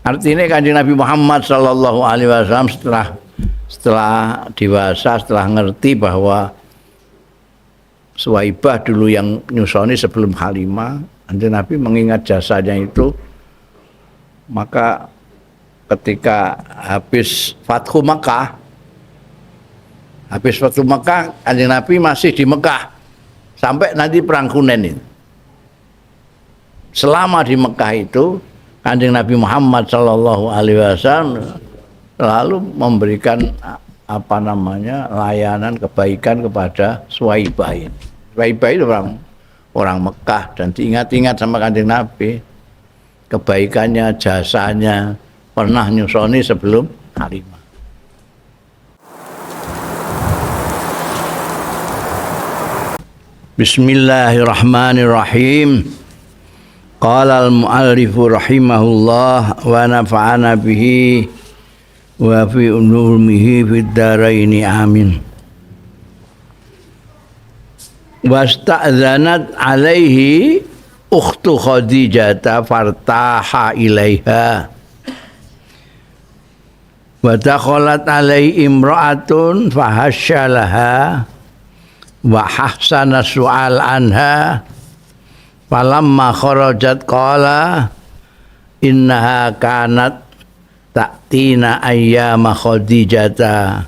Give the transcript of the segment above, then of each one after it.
Artinya Kanjeng Nabi Muhammad sallallahu alaihi wasallam setelah dewasa, setelah ngerti bahwa Suwaibah dulu yang nyusoni sebelum Halimah, Kanjeng Nabi mengingat jasanya itu, maka ketika habis Fathu Mekah, Kanjeng Nabi masih di Mekah sampai nanti perang Hunain itu. Selama di Mekah itu Kanjeng Nabi Muhammad sallallahu alaihi wasallam selalu memberikan layanan kebaikan kepada Suwaibah ini. Suwaibah itu orang Mekah dan diingat-ingat sama Kanjeng Nabi, kebaikannya, jasanya, pernah nyusoni sebelum Halimah. Bismillahirrahmanirrahim. Qala al-mu'allif rahimahullah wa nafa'ana bihi wa fi ulumihi fid dharaini amin. Wasta'zanat alaihi ukhtu Khadijah fartaha ilaiha wa dakhalat alaihi imra'atun fahasyalaha wa ahsana su'al anha falamma kharajat qala innaha kanat ta'tina ayyama Khadijata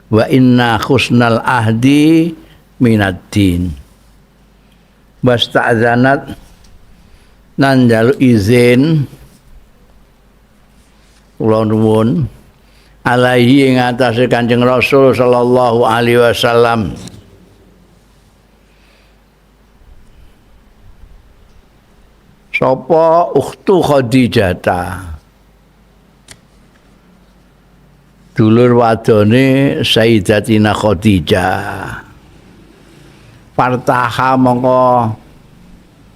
wa inna khusnal ahdi minad-din. Wasta'zanat nan jalu izin kula nuwun alaihi ing atase Kanjeng Rasul sallallahu alaihi wasallam sapa ukhtu Khadijah, dulur wadone Sayyidatina Khadijah. Fartaha mongko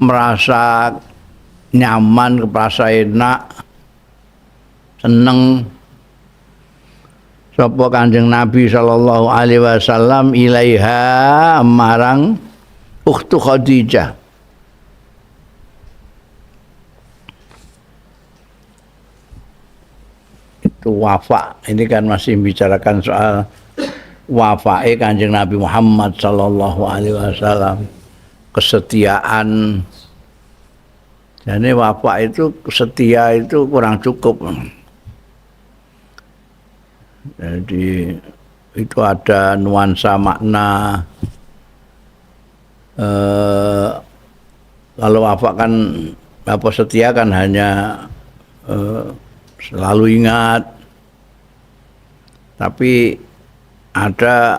merasa nyaman, merasa enak, seneng sapa Kanjeng Nabi sallallahu alaihi wasallam ilaiha marang ukhtu Khadijah. Itu wafa. Ini kan masih membicarakan soal wafa'i Kanjeng Nabi Muhammad sallallahu alaihi wasallam, kesetiaan. Jadi wafa itu setia itu kurang cukup. Jadi itu ada nuansa makna. Kalau wafa kan setia kan hanya selalu ingat, tapi ada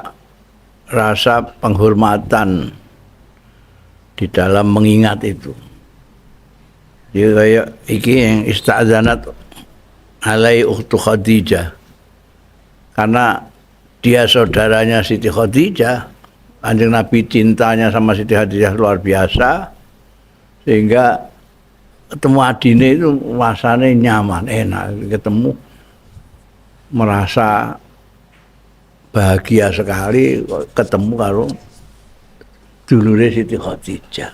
rasa penghormatan di dalam mengingat itu. Dia kayak iki yang ista'zanat alai ukhtu Khadijah, karena dia saudaranya Siti Khadijah. Kanjeng Nabi cintanya sama Siti Khadijah luar biasa, sehingga ketemu adine itu rasanya nyaman, enak, ketemu merasa bahagia sekali ketemu karo dulure Siti Khadijah,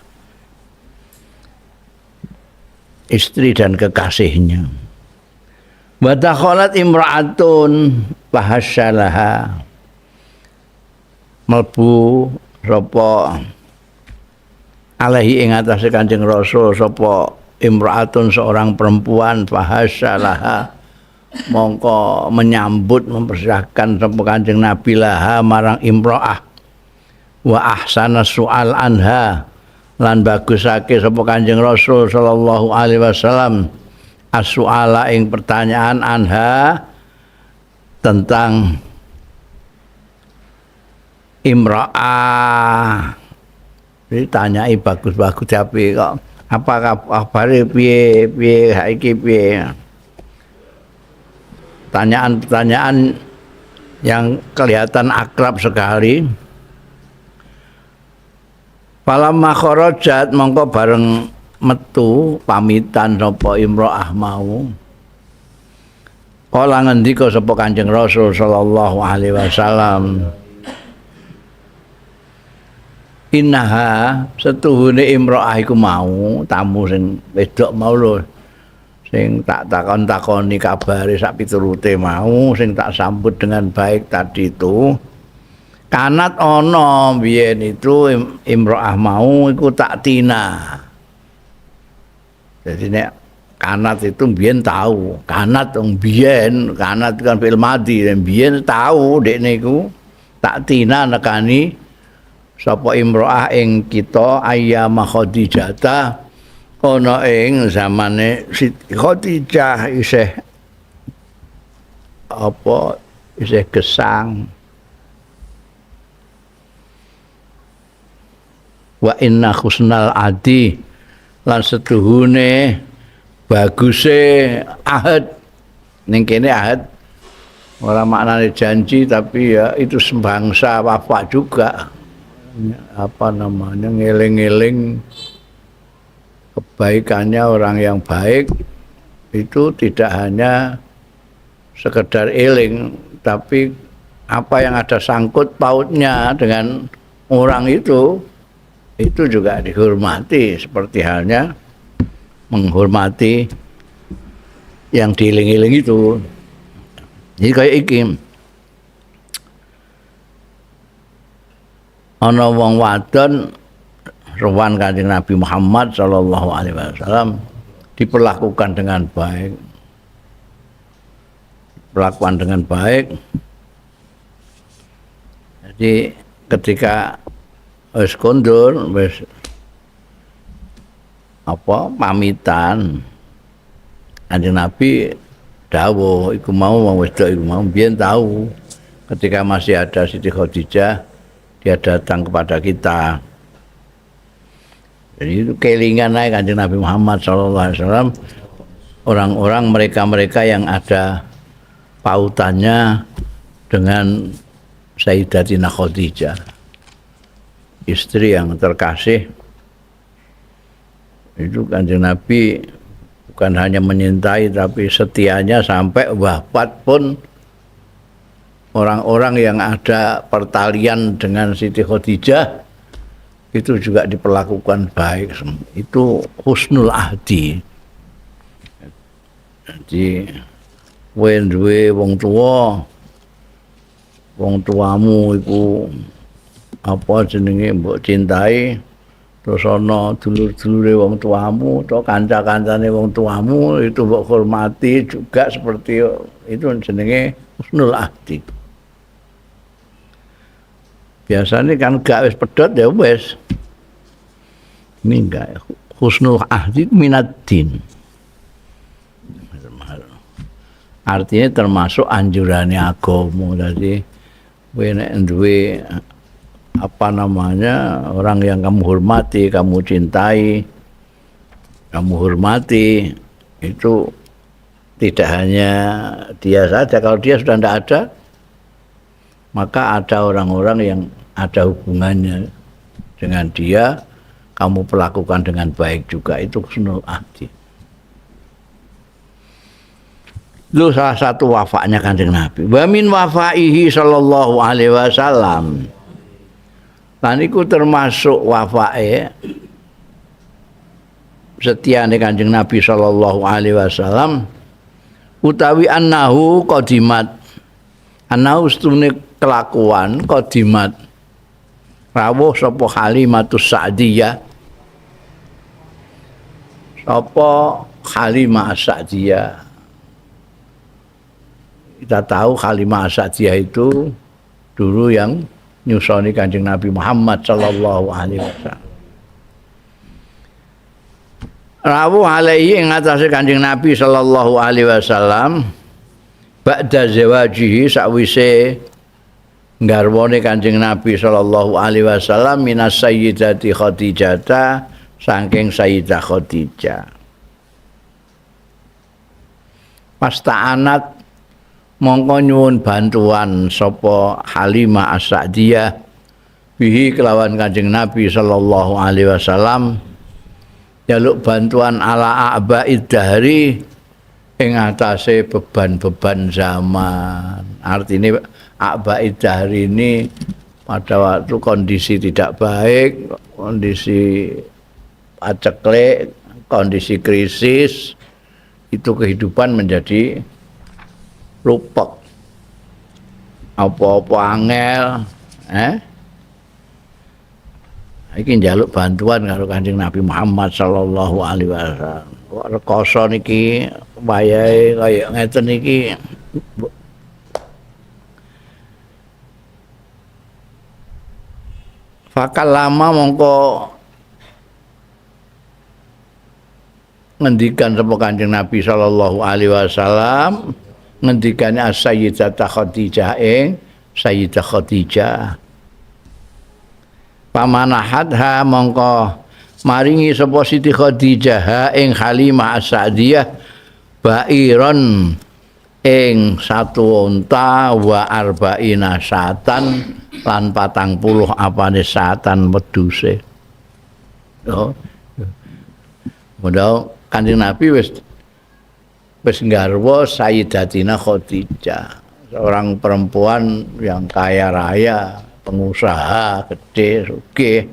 istri dan kekasihnya. Wa dakhalat imra'atun fahasyalaha, mlebu sapa alaihi ing atase Kanjeng Rasul sapa imra'atun seorang perempuan fahasyalaha mongko menyambut mempersilahkan sapa Kanjeng Nabi laha marang imra'ah wa ahsana su'al anha lan bagusake sapa Kanjeng Rasul sallallahu alaihi wasallam as-su'ala ing pertanyaan anha tentang imra'ah. Ditanyai bagus-bagus tapi kok apa kabare piye saiki piye. Pertanyaan-pertanyaan yang kelihatan akrab sekali. Falamma kharajat mongko bareng metu pamitan sapa imro'ah mau. Kala ngendika sapa Kanjeng Rasul sallallahu alaihi wasallam, innaha setuhune imro'ah iku mau, tamu sing wedok mau lho, sing tak takoni kabare sak piturute mau sing tak sambut dengan baik tadi itu kanat ana biyen itu imro'ah mau iku tak tina. Jadi nek kanat itu biyen tahu, kanat wong biyen, kanat kan fi'il madhi, biyen tahu dekne iku tak tina nekani sapa imro'ah ing kita ayyama Khadijah ana ing zamane Siti Khadijah isih isih gesang. Wa inna husnal adi lan setuhune baguse ahad ning kene ahad ora maknane janji tapi ya itu sebangsa wafa juga ngeling-eling kebaikannya orang yang baik itu tidak hanya sekedar eling tapi apa yang ada sangkut pautnya dengan orang itu juga dihormati seperti halnya menghormati yang dieling-eling itu. Jadi kayak iki ana wong wadon rawan Kanjeng Nabi Muhammad sallallahu alaihi wasallam diperlakukan dengan baik. Perlakuan dengan baik. Jadi ketika wis kondur wis pamitan Kanjeng Nabi dawuh iku mau wong wedok iku mau biyen tahu ketika masih ada Siti Khadijah dia datang kepada kita. Jadi itu kelingan aja Kanjeng Nabi Muhammad SAW orang-orang mereka yang ada pautannya dengan Sayyidatina Khadijah, istri yang terkasih. Itu Kanjeng Nabi bukan hanya menyintai tapi setianya sampai wafat pun orang-orang yang ada pertalian dengan Siti Khadijah itu juga diperlakukan baik. Itu husnul ahdi. Jadi duwe wong tuamu iku jenenge mbok cintai terus ana dulur-dulure wong tuamu atau kanca-kancane wong tuamu itu mbok hormati juga seperti itu jenenge husnul ahdi. Biasanya kan gak wis pedhot ya wis. Ini enggak husnul ahdi minaddin. Artinya termasuk anjurannya agama. Jadi kowe nek duwe orang yang kamu hormati, kamu cintai, kamu hormati itu tidak hanya dia saja. Kalau dia sudah tidak ada, maka ada orang-orang yang ada hubungannya dengan dia, kamu perlakukan dengan baik juga. Itu husnul ahdi. Itu salah satu wafaknya Kanjeng Nabi. Wa min wafaihi sallallahu alaihi wasallam. Lan iku termasuk wafake setiane Kanjeng Nabi sallallahu alaihi wasallam utawi annahu qadimat. Annahu stune kelakuan qadimat. Rawuh sapa Halimatus Sa'diyah. Sapa Halimah As-Sa'diyah. Kita tahu Halimah As-Sa'diyah itu dulu yang nyusoni Kanjeng Nabi Muhammad sallallahu alaihi wasallam. Rawuh alaihi ing atase Kanjeng Nabi sallallahu alaihi wasallam ba'da zawajihi sakwise garwane Kanjeng Nabi sallallahu alaihi wasallam minas sayyidati Khadijah saking Sayyidah Khadijah. Pasta'anat mongko nyuwun bantuan sapa Halimah As-Sa'diyah bihi kelawan Kanjeng Nabi sallallahu alaihi wasallam jaluk bantuan ala a'ba'id dahri ing atase beban-beban zaman. Artinya a'ba'id dahri ini pada waktu kondisi tidak baik, kondisi paceklik, kondisi krisis itu kehidupan menjadi rupek. Apa-apa angel, iki njaluk bantuan karo Kanjeng Nabi Muhammad sallallahu alaihi wasallam. Kok rekoso niki wayahe kaya ngeten iki. Fakal lama mongko ngendikan sapa Kanjeng Nabi sallallahu alaihi wasallam ngendikane Sayyidah Khadijah Sayyidah Khadijah pamanahadha mongko maringi sapa Siti Khadijah ing Halimah As-Sa'diyah bairon ing satu unta wa arba'ina satan lan 40 apane satan wedhuse. Oh. Modal Kanjeng Nabi wis nggarwa Sayyidatina Khadijah, seorang perempuan yang kaya raya, pengusaha gede sugih.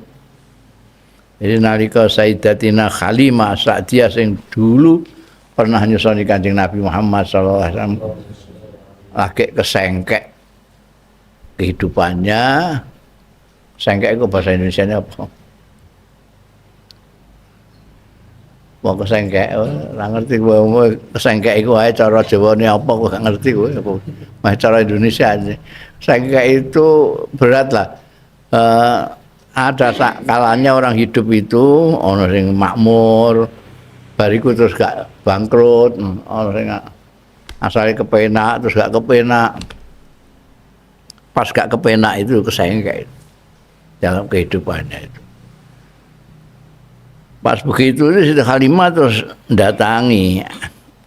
Jadi nalika Sayyidatina Halimah Sa'diyah sing dulu pernah nyusoni Kanjeng Nabi Muhammad sallallahu alaihi wasallam lagi kesengkek kehidupannya. Sengkek itu bahasa Indonesianya apa? Mau kesengkek, ora ngerti kowe kesengkek iku wae cara Jawane apa kok gak ngerti kowe apa. Mah cara Indonesia aja. Sengkek itu berat lah. Ada kalanya orang hidup itu ono sing makmur, bariku terus gak bangkrut, ono sing asale kepenak terus gak kepenak. Pas gak kepenak itu kesengkek dalam kehidupannya itu. Pas begitu Siti Halimah terus datangi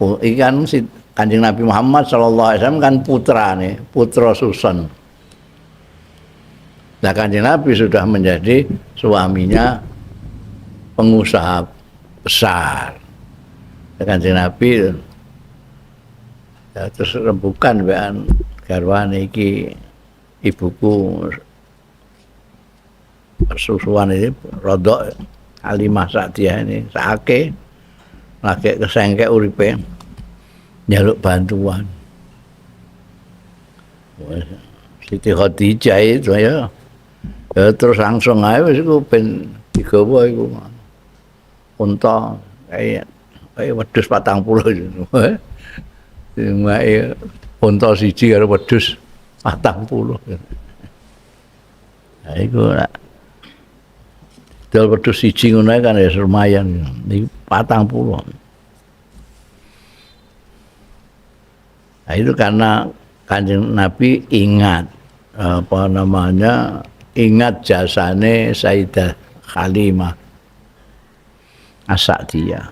ikan si Kanjeng Nabi Muhammad sallallahu alaihi wasallam kan putra Susan. Nah Kanjeng Nabi sudah menjadi suaminya pengusaha besar. Kanjeng Nabi ya, terus rembukan bean garwane iki ibuku susuan ini rodok Halimah Sa'diyah ini sakit lagi kesengkek uripe njaluk bantuan. Siti Khadijah itu ya terus langsung ae wis iku ben digawa iku unta kayak wedhus 40 itu. Wae unta siji karo wedhus 40. Nah iku dol wedhus siji ngono kan ya lumayan. Iki 40. Nah itu karena Kanjeng Nabi ingat ingat jasane Sayyidah Halimah As-Sa'diyah.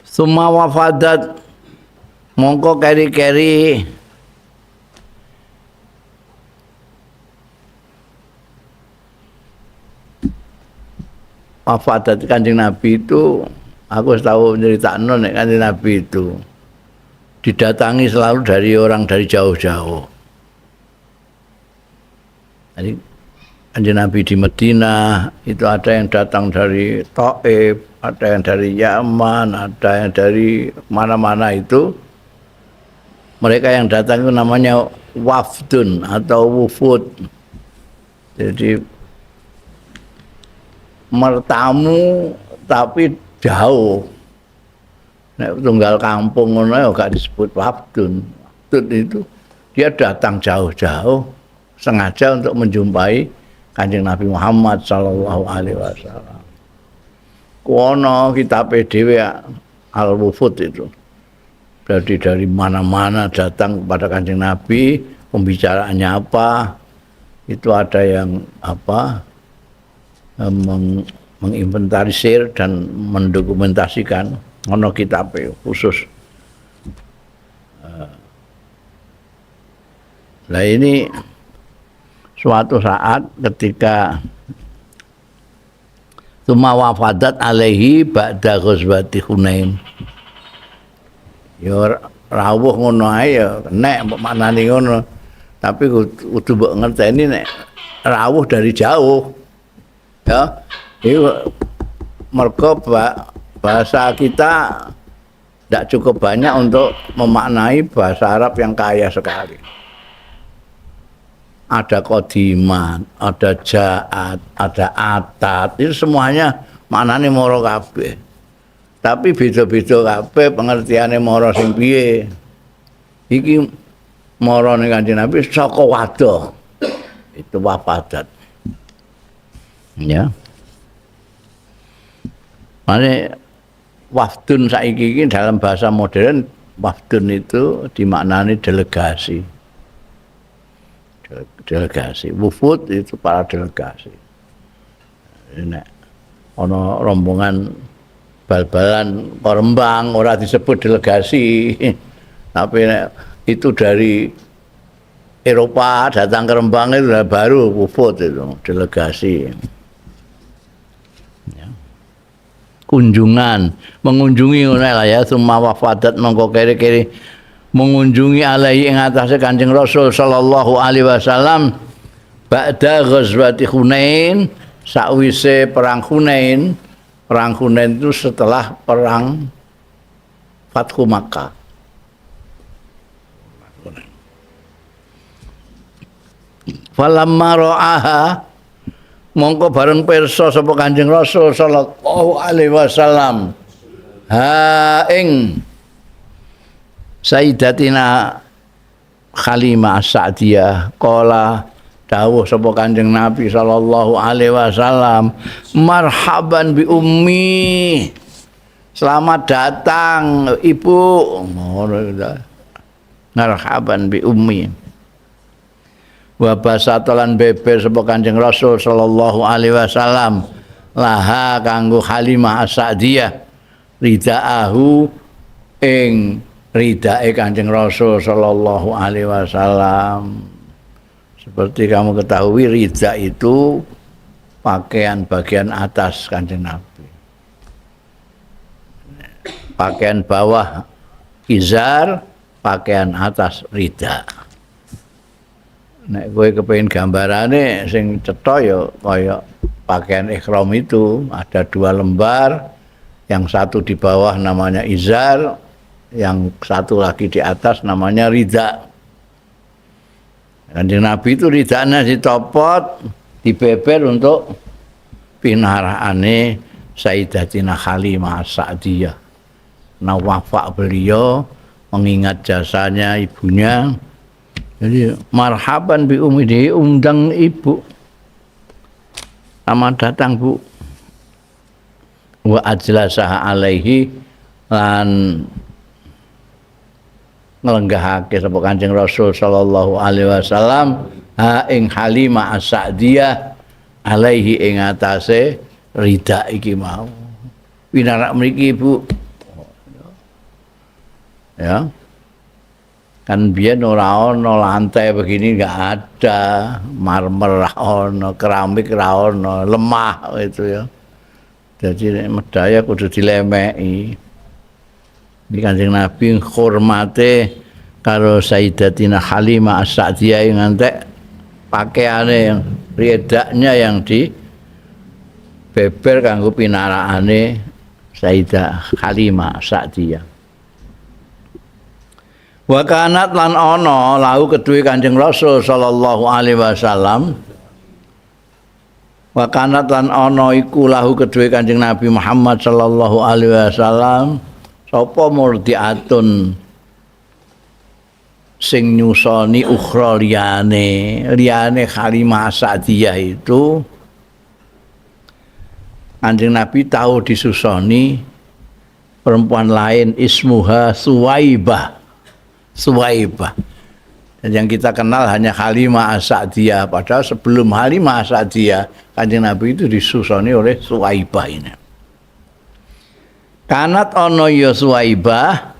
Summa wafadat mongko keri-keri wafadat Kanjeng Nabi itu aku tahu nyeritakno nek Kanjeng Nabi itu didatangi selalu dari orang dari jauh-jauh. Jadi Kanjeng Nabi di Madinah itu ada yang datang dari Thaif, ada yang dari Yaman, ada yang dari mana-mana itu. Mereka yang datang itu namanya wafdun atau wufud. Jadi mertamu tapi jauh. Nek tunggal kampung ngono ya gak disebut wafdun. Wafdun itu dia datang jauh-jauh sengaja untuk menjumpai Kanjeng Nabi Muhammad sallallahu alaihi wasallam. Kuono kitab dhewe Al-Wufud itu. Berarti dari mana-mana datang kepada Kanjeng Nabi, pembicaraannya apa? Itu ada yang apa? Menginventarisir dan mendokumentasikan ono kitab khusus. Nah ini suatu saat ketika Tsumma wafadat alaihi ba'da ghazwati Hunain. Ya rawuh ngono ae ya nek mbok maknani ngono. Tapi kudu mbok ngerteni nek rawuh dari jauh. Ya, Itu mergo bahasa kita tidak cukup banyak untuk memaknai bahasa Arab yang kaya sekali. Ada kodiman, ada jaat, ada atat, itu semuanya maknanya moro kabeh. Tapi beda-beda kabeh pengertiane moro sing piye. Iki moro ning Kanjeng Nabi saka wadah. Itu wafadat. Ya. Mane wafdun saiki iki dalam bahasa modern wafdun itu dimaknani delegasi. Delegasi. Wufud itu para delegasi. Nek ana rombongan bal-balan ke Rembang ora disebut delegasi. Tapi itu dari Eropa datang ke Rembang itu baru wufud itu delegasi. Ya. Kunjungan, mengunjungi ngono lah ya, summa wafadat mongko kere-kere mengunjungi alaihi ing atase Kanjeng Rasul sallallahu alaihi wasallam ba'da ghazwati Hunain, sakwise perang Hunain. Perang Hunain itu setelah perang Fathu Makkah. Falamma ra'aha mongko bareng pirsa sapa Kanjeng Rasul sallallahu alaihi wasallam ha ing Sayyidatina Halimah As-Sa'diyah qala dawuh sapa Kanjeng Nabi sallallahu alaihi wasallam marhaban bi ummi, selamat datang ibu, marhaban bi ummi. Wa basatalan beber sapa Kanjeng Rasul sallallahu alaihi wasallam laha kanggo Halimah As-Sa'diyah ridaahu ing ridae Kanjeng Rasul sallallahu alaihi wasallam. Seperti kamu ketahui rida itu pakaian bagian atas Kanjeng Nabi. Pakaian bawah izar, pakaian atas rida. Nek kowe kepengin gambarane sing cetha ya kaya pakaian ihram itu ada 2 lembar, yang satu di bawah namanya izar, yang satu lagi di atas namanya rida. Kanjeng Nabi itu ridanya dicopot, dibeber untuk pinaraane Sayyidatina Halimah As-Sa'diyah. Nah wafat beliau mengingat jasanya ibunya. Jadi marhaban bi umi, diundang ibu. Selamat datang Bu. Wa ajlasah alaihi lan nglenggahake sapa Kanjeng Rasul sallallahu alaihi wasallam ha ing Halimah As-Sa'diyah alaihi ing atase rida iki mau. Pinarak mriki Bu. Ya. Kan biyen ora ana lantai begini, enggak ada, marmer ra ana, keramik ra ana, lemah itu ya. Jadi medaya kudu dilemeki. Di Kanjeng Nabi hormate karo Sayyidatina Halimah As-Sa'diyah yang ngantek pakaiane yang riedaknya yang di beber kanggo pinaraane Sayyidah Halimah As-Sa'diyah. Wa kanat lan ana lahu kedue Kanjeng Rasul sallallahu alaihi wasallam. Wa kanat lan ana iku lahu kedue Kanjeng Nabi Muhammad sallallahu alaihi wasallam sapa murdiatun sing nyusoni ukhra liyane Halimah As-Sa'diyah itu Kanjeng Nabi tahu disusoni perempuan lain ismuha Suwaibah. Dan yang kita kenal hanya Halimah As-Sa'diyah, padahal sebelum Halimah As-Sa'diyah Kanjeng Nabi itu disusoni oleh Suwaibah ini. Kanat ana ya Suwaibah,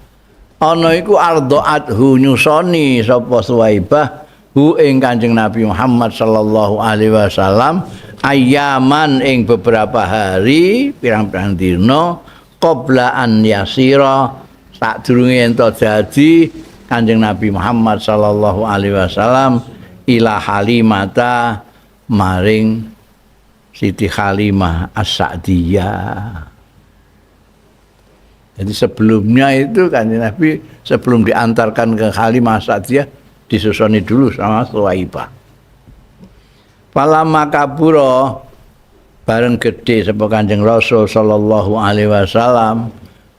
ana iku ardaathu nyusoni sapa Suwaibah hu ing Kanjeng Nabi Muhammad sallallahu alaihi wasallam ayaman ing beberapa hari pirang-pirang dina qabla an yasira sadurunge ento dadi Kanjeng Nabi Muhammad sallallahu alaihi wasallam ila Halimata maring Siti Halimah As-Sa'diyah. Jadi sebelumnya itu Kanjeng Nabi sebelum diantarkan ke Halimah As-Sa'diyah disusoni dulu sama Suwaibah. Falamma kabura bareng gede sapa Kanjeng Rasul sallallahu alaihi wasallam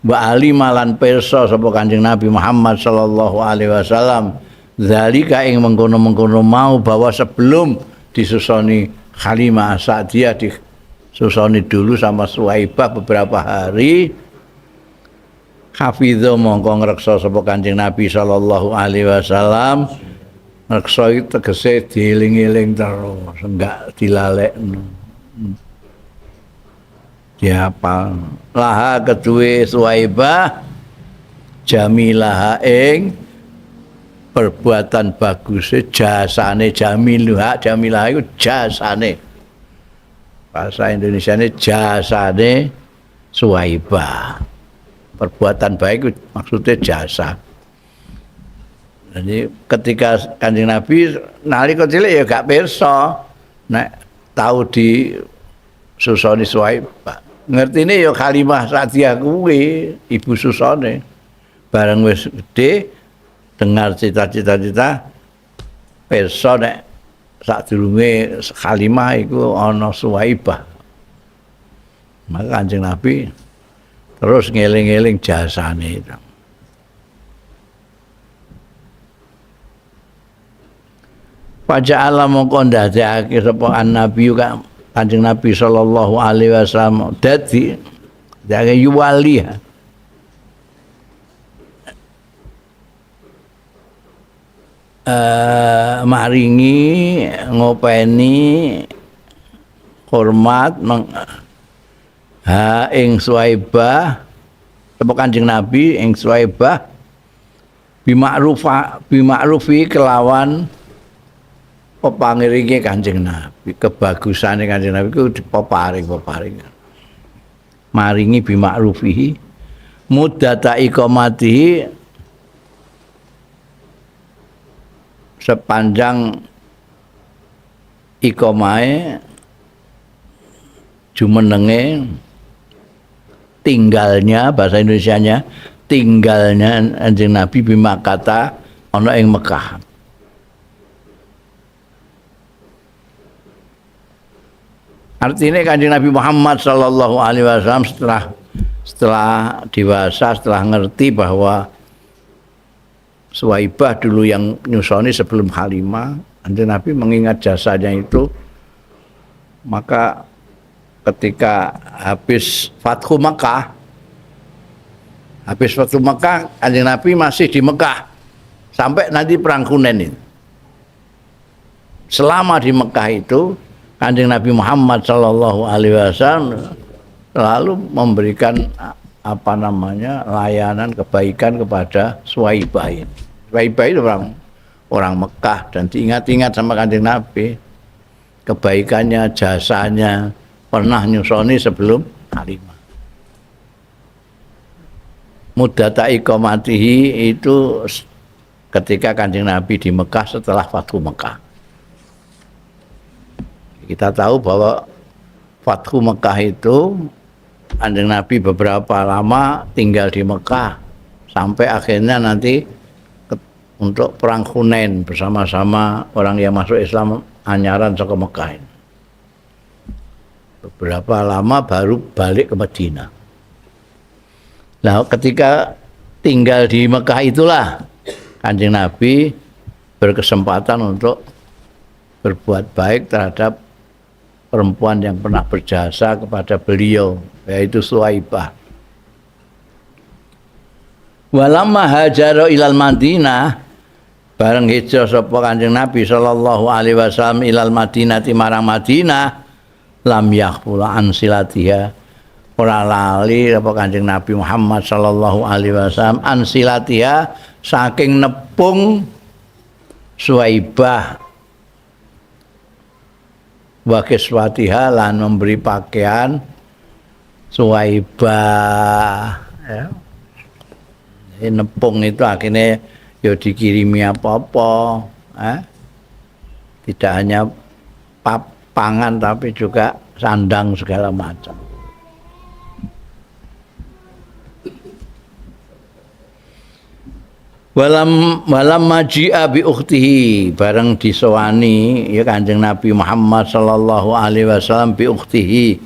wa alima lan pirsa sapa Kanjeng Nabi Muhammad sallallahu alaihi wasallam zalika ing mengkono-mengkono mau bahwa sebelum disusoni Halimah As-Sa'diyah disusoni dulu sama Suwaibah beberapa hari. Hafidho mongko ngreksa sapa Kanjeng Nabi sallallahu alaihi wasallam. Ngreksa iki tegese dieling-eling terus, enggak dilalekno. Diapal. Laha keduwe Suwaibah jamilah ing perbuatan bagus jasane jamilah itu jasane. Bahasa Indonesiane jasane Suwaibah. Perbuatan baik maksudnya jasa. Jadi ketika Kanjeng Nabi nalika cilik ya gak pirsa nek tahu di susoni Suwaibah. Ngertine ya Halimah Sa'diyah kuwi ibu susone. Bareng wis gede dengar cita-cita pirsa nek sadurunge Halimah iku ana Suwaibah. Maka Kanjeng Nabi terus ngeling-eling jasane itu. Faja'ala mongko ndadekake sapa Nabi Kanjeng Nabi sallallahu alaihi wasallam dadi yuwali maringi ngopeni hormat ing Suwaibah sapa Kanjeng Nabi ing Suwaibah bima'rufi kelawan pepangiringe Kanjeng Nabi, kebagusane Kanjeng Nabi ku dipeparing maringi bima'rufihi muddata iqamatihi sepanjang iqamahe jumenenge tinggalnya bahasa Indonesianya tinggalnya Kanjeng Nabi bima kata ana ing Mekah. Artinya Kanjeng Nabi Muhammad sallallahu alaihi wasallam setelah dewasa, setelah ngerti bahwa Suwaibah dulu yang nyusoni sebelum Halimah, Kanjeng Nabi mengingat jasanya itu, maka ketika habis Fathu Mekah, Kanjeng Nabi masih di Mekah sampai nanti perang Hunain itu. Selama di Mekah itu Kanjeng Nabi Muhammad sallallahu alaihi wasallam selalu memberikan layanan kebaikan kepada Suwaibah ini. Suwaibah itu orang Mekah dan diingat-ingat sama Kanjeng Nabi kebaikannya, jasanya pernah nyusoni sebelum Halimah. Muddata iqamatihi itu ketika Kanjeng Nabi di Mekah setelah Fathu Mekah. Kita tahu bahwa Fathu Mekah itu Kanjeng Nabi beberapa lama tinggal di Mekah sampai akhirnya nanti untuk perang Hunain bersama-sama orang yang masuk Islam anyaran ke Mekah ini. Beberapa lama baru balik ke Madinah. Nah, ketika tinggal di Mekah itulah Kanjeng Nabi berkesempatan untuk berbuat baik terhadap perempuan yang pernah berjasa kepada beliau, yaitu Suwaibah. Walamma hajara ilal Madinah, bareng hijrah sapa Kanjeng Nabi sallallahu alaihi wasallam ilal Madinah marang Madinah, lam yakhful an silatiha, ora lali apa Kanjeng Nabi Muhammad sallallahu alaihi wasallam an silatiha saking nepung Suwaibah wa kiswatiha lan memberi pakaian Suwaibah ya. Nepung itu akhirnya ya dikirimi apa-apa tidak hanya pangan tapi juga sandang segala macam. Walam maji'a bi ukhtihi, bareng disowani ya Kanjeng Nabi Muhammad sallallahu alaihi wasallam bi ukhtihi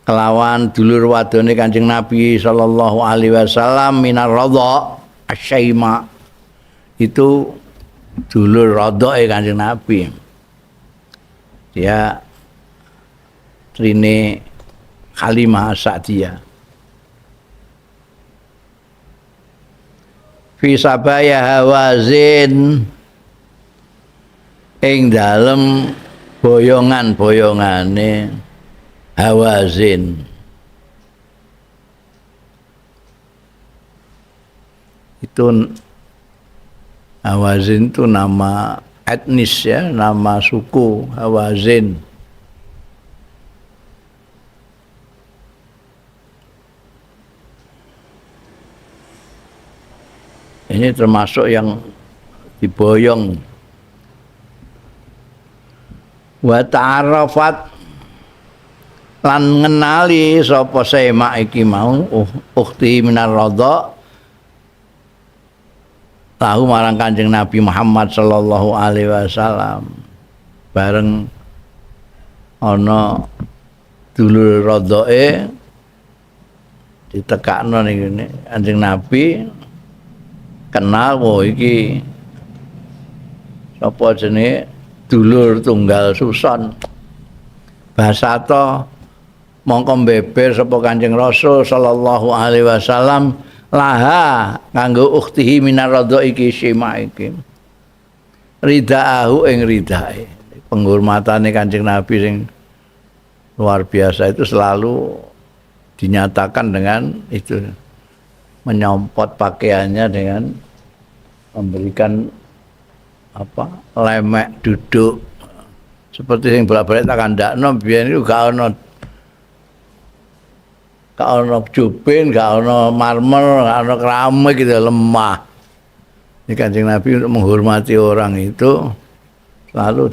kelawan dulur wadone Kanjeng Nabi sallallahu alaihi wasallam minar radha asyaima, itu dulur radhae Kanjeng Nabi. Dia trine Halimah Sa'diyah. Fi sabaya Hawazin, ing dalem boyongan-boyongane Hawazin. Itu Hawazin itu nama etnis ya, nama suku Hawazin. Ini termasuk yang diboyong. Wa ta'arafat, lan ngenali sapa Sema iki mau ukhti minar radha tahu marang Kanjeng Nabi Muhammad sallallahu alaihi wasallam. Bareng ana dulur radhae ditekakno ning Kanjeng Nabi, kenal iki sapa jenenge dulur tunggal Suson. Basato mongko beber sapa Kanjeng Rasul sallallahu alaihi wasallam laha kanggo ukhtihi minar radha iki Sima iki. Ridaahu ing ridae. Penghormatane Kanjeng Nabi sing luar biasa itu selalu dinyatakan dengan itu, menyompot pakaiannya dengan memberikan lemek duduk seperti yang bolak-balik tak kandakno biyen iku gak ono jubin, gak ono marmer, gak ono keramik gitu, lemah. Ini Kanjeng Nabi untuk menghormati orang itu selalu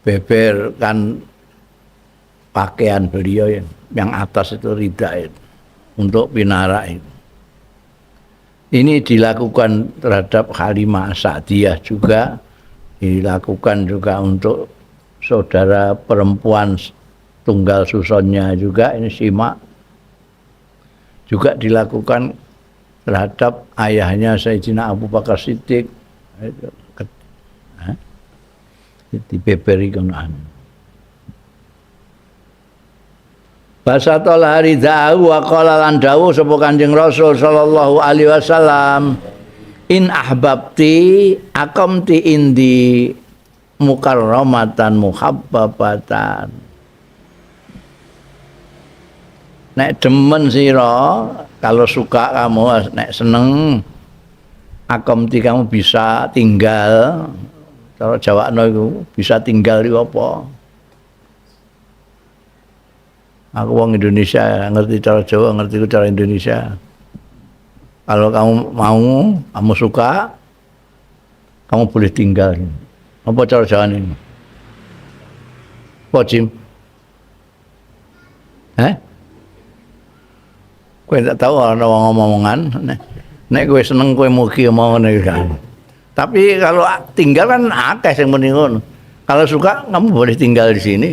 dibeberkan pakaian beliau yang atas itu ridha itu untuk pinara itu. Ini dilakukan terhadap Halimah Sa'diyah juga, dilakukan juga untuk saudara perempuan tunggal Susonnya juga, ini Sima, juga dilakukan terhadap ayahnya Sayyidina Abu Bakar Siddiq, dibeberi kenaan. Basatol hari da'u wa qala lan dawuh sapa Kanjeng Rasul sallallahu alaihi wasallam, in ahbabti aqamti indi mukarramatan muhabbabatan. Nek demen sira, kalau suka kamu, nek seneng aqamti kamu bisa tinggal. Cara Jawakno iku bisa tinggal iku apa? Aku wong Indonesia, ngerti cara Jawa, ngerti cara Indonesia. Kalau kamu mau, kamu suka, kamu boleh tinggal. Apa cara Jawa ini? Apa Jim? Kowe tak tahu ana ngomong-ngomongan. Nek kowe seneng kowe mugi mau ngene kan. Tapi kalau tinggal kan akeh sing muni ngono. Kalau suka, kamu boleh tinggal di sini.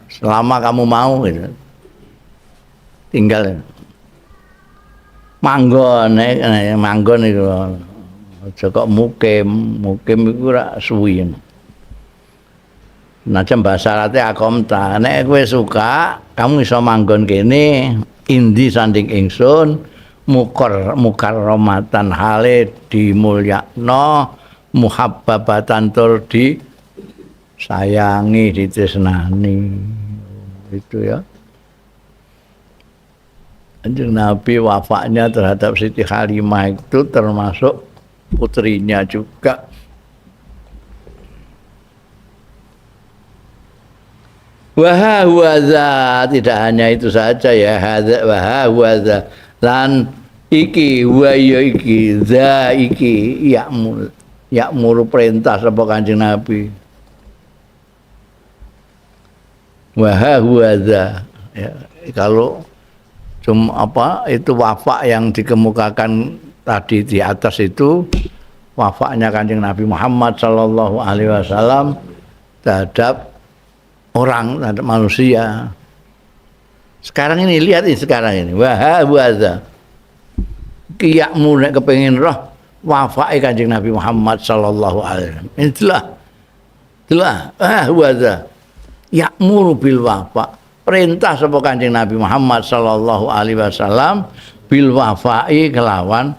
Selama kamu mau gitu. Tinggal manggon itu aja kok mukim iku ora suwi. Najan bahasa Arate akomta, nek kowe suka kamu iso manggon kene indi sanding ingsun mukarramatan hale dimulyakno muhabbabatan tur di sayangi, ditresnani. Itu ya. Kanjeng Nabi wafatnya terhadap Siti Halimah itu termasuk putrinya juga. Wahawaza, tidak hanya itu saja ya, hadza wahawaza lan iki wa ya iki za iki ya'muru perintah sapa Kanjeng Nabi. Wahahuadza. Ya, kalau cuma apa itu wafa yang dikemukakan tadi di atas itu wafaknya Kanjeng Nabi Muhammad sallallahu alaihi wasallam terhadap orang, terhadap manusia. Sekarang ini lihat ini sekarang ini. Wahahuadza. Kiyakmu nek kepengin roh wafake Kanjeng Nabi Muhammad sallallahu alaihi wasallam. Itulah wahahuadza. Ya'muru bil wafa. Perintah sapa Kanjeng Nabi Muhammad sallallahu alaihi wasallam bil wafa'i kelawan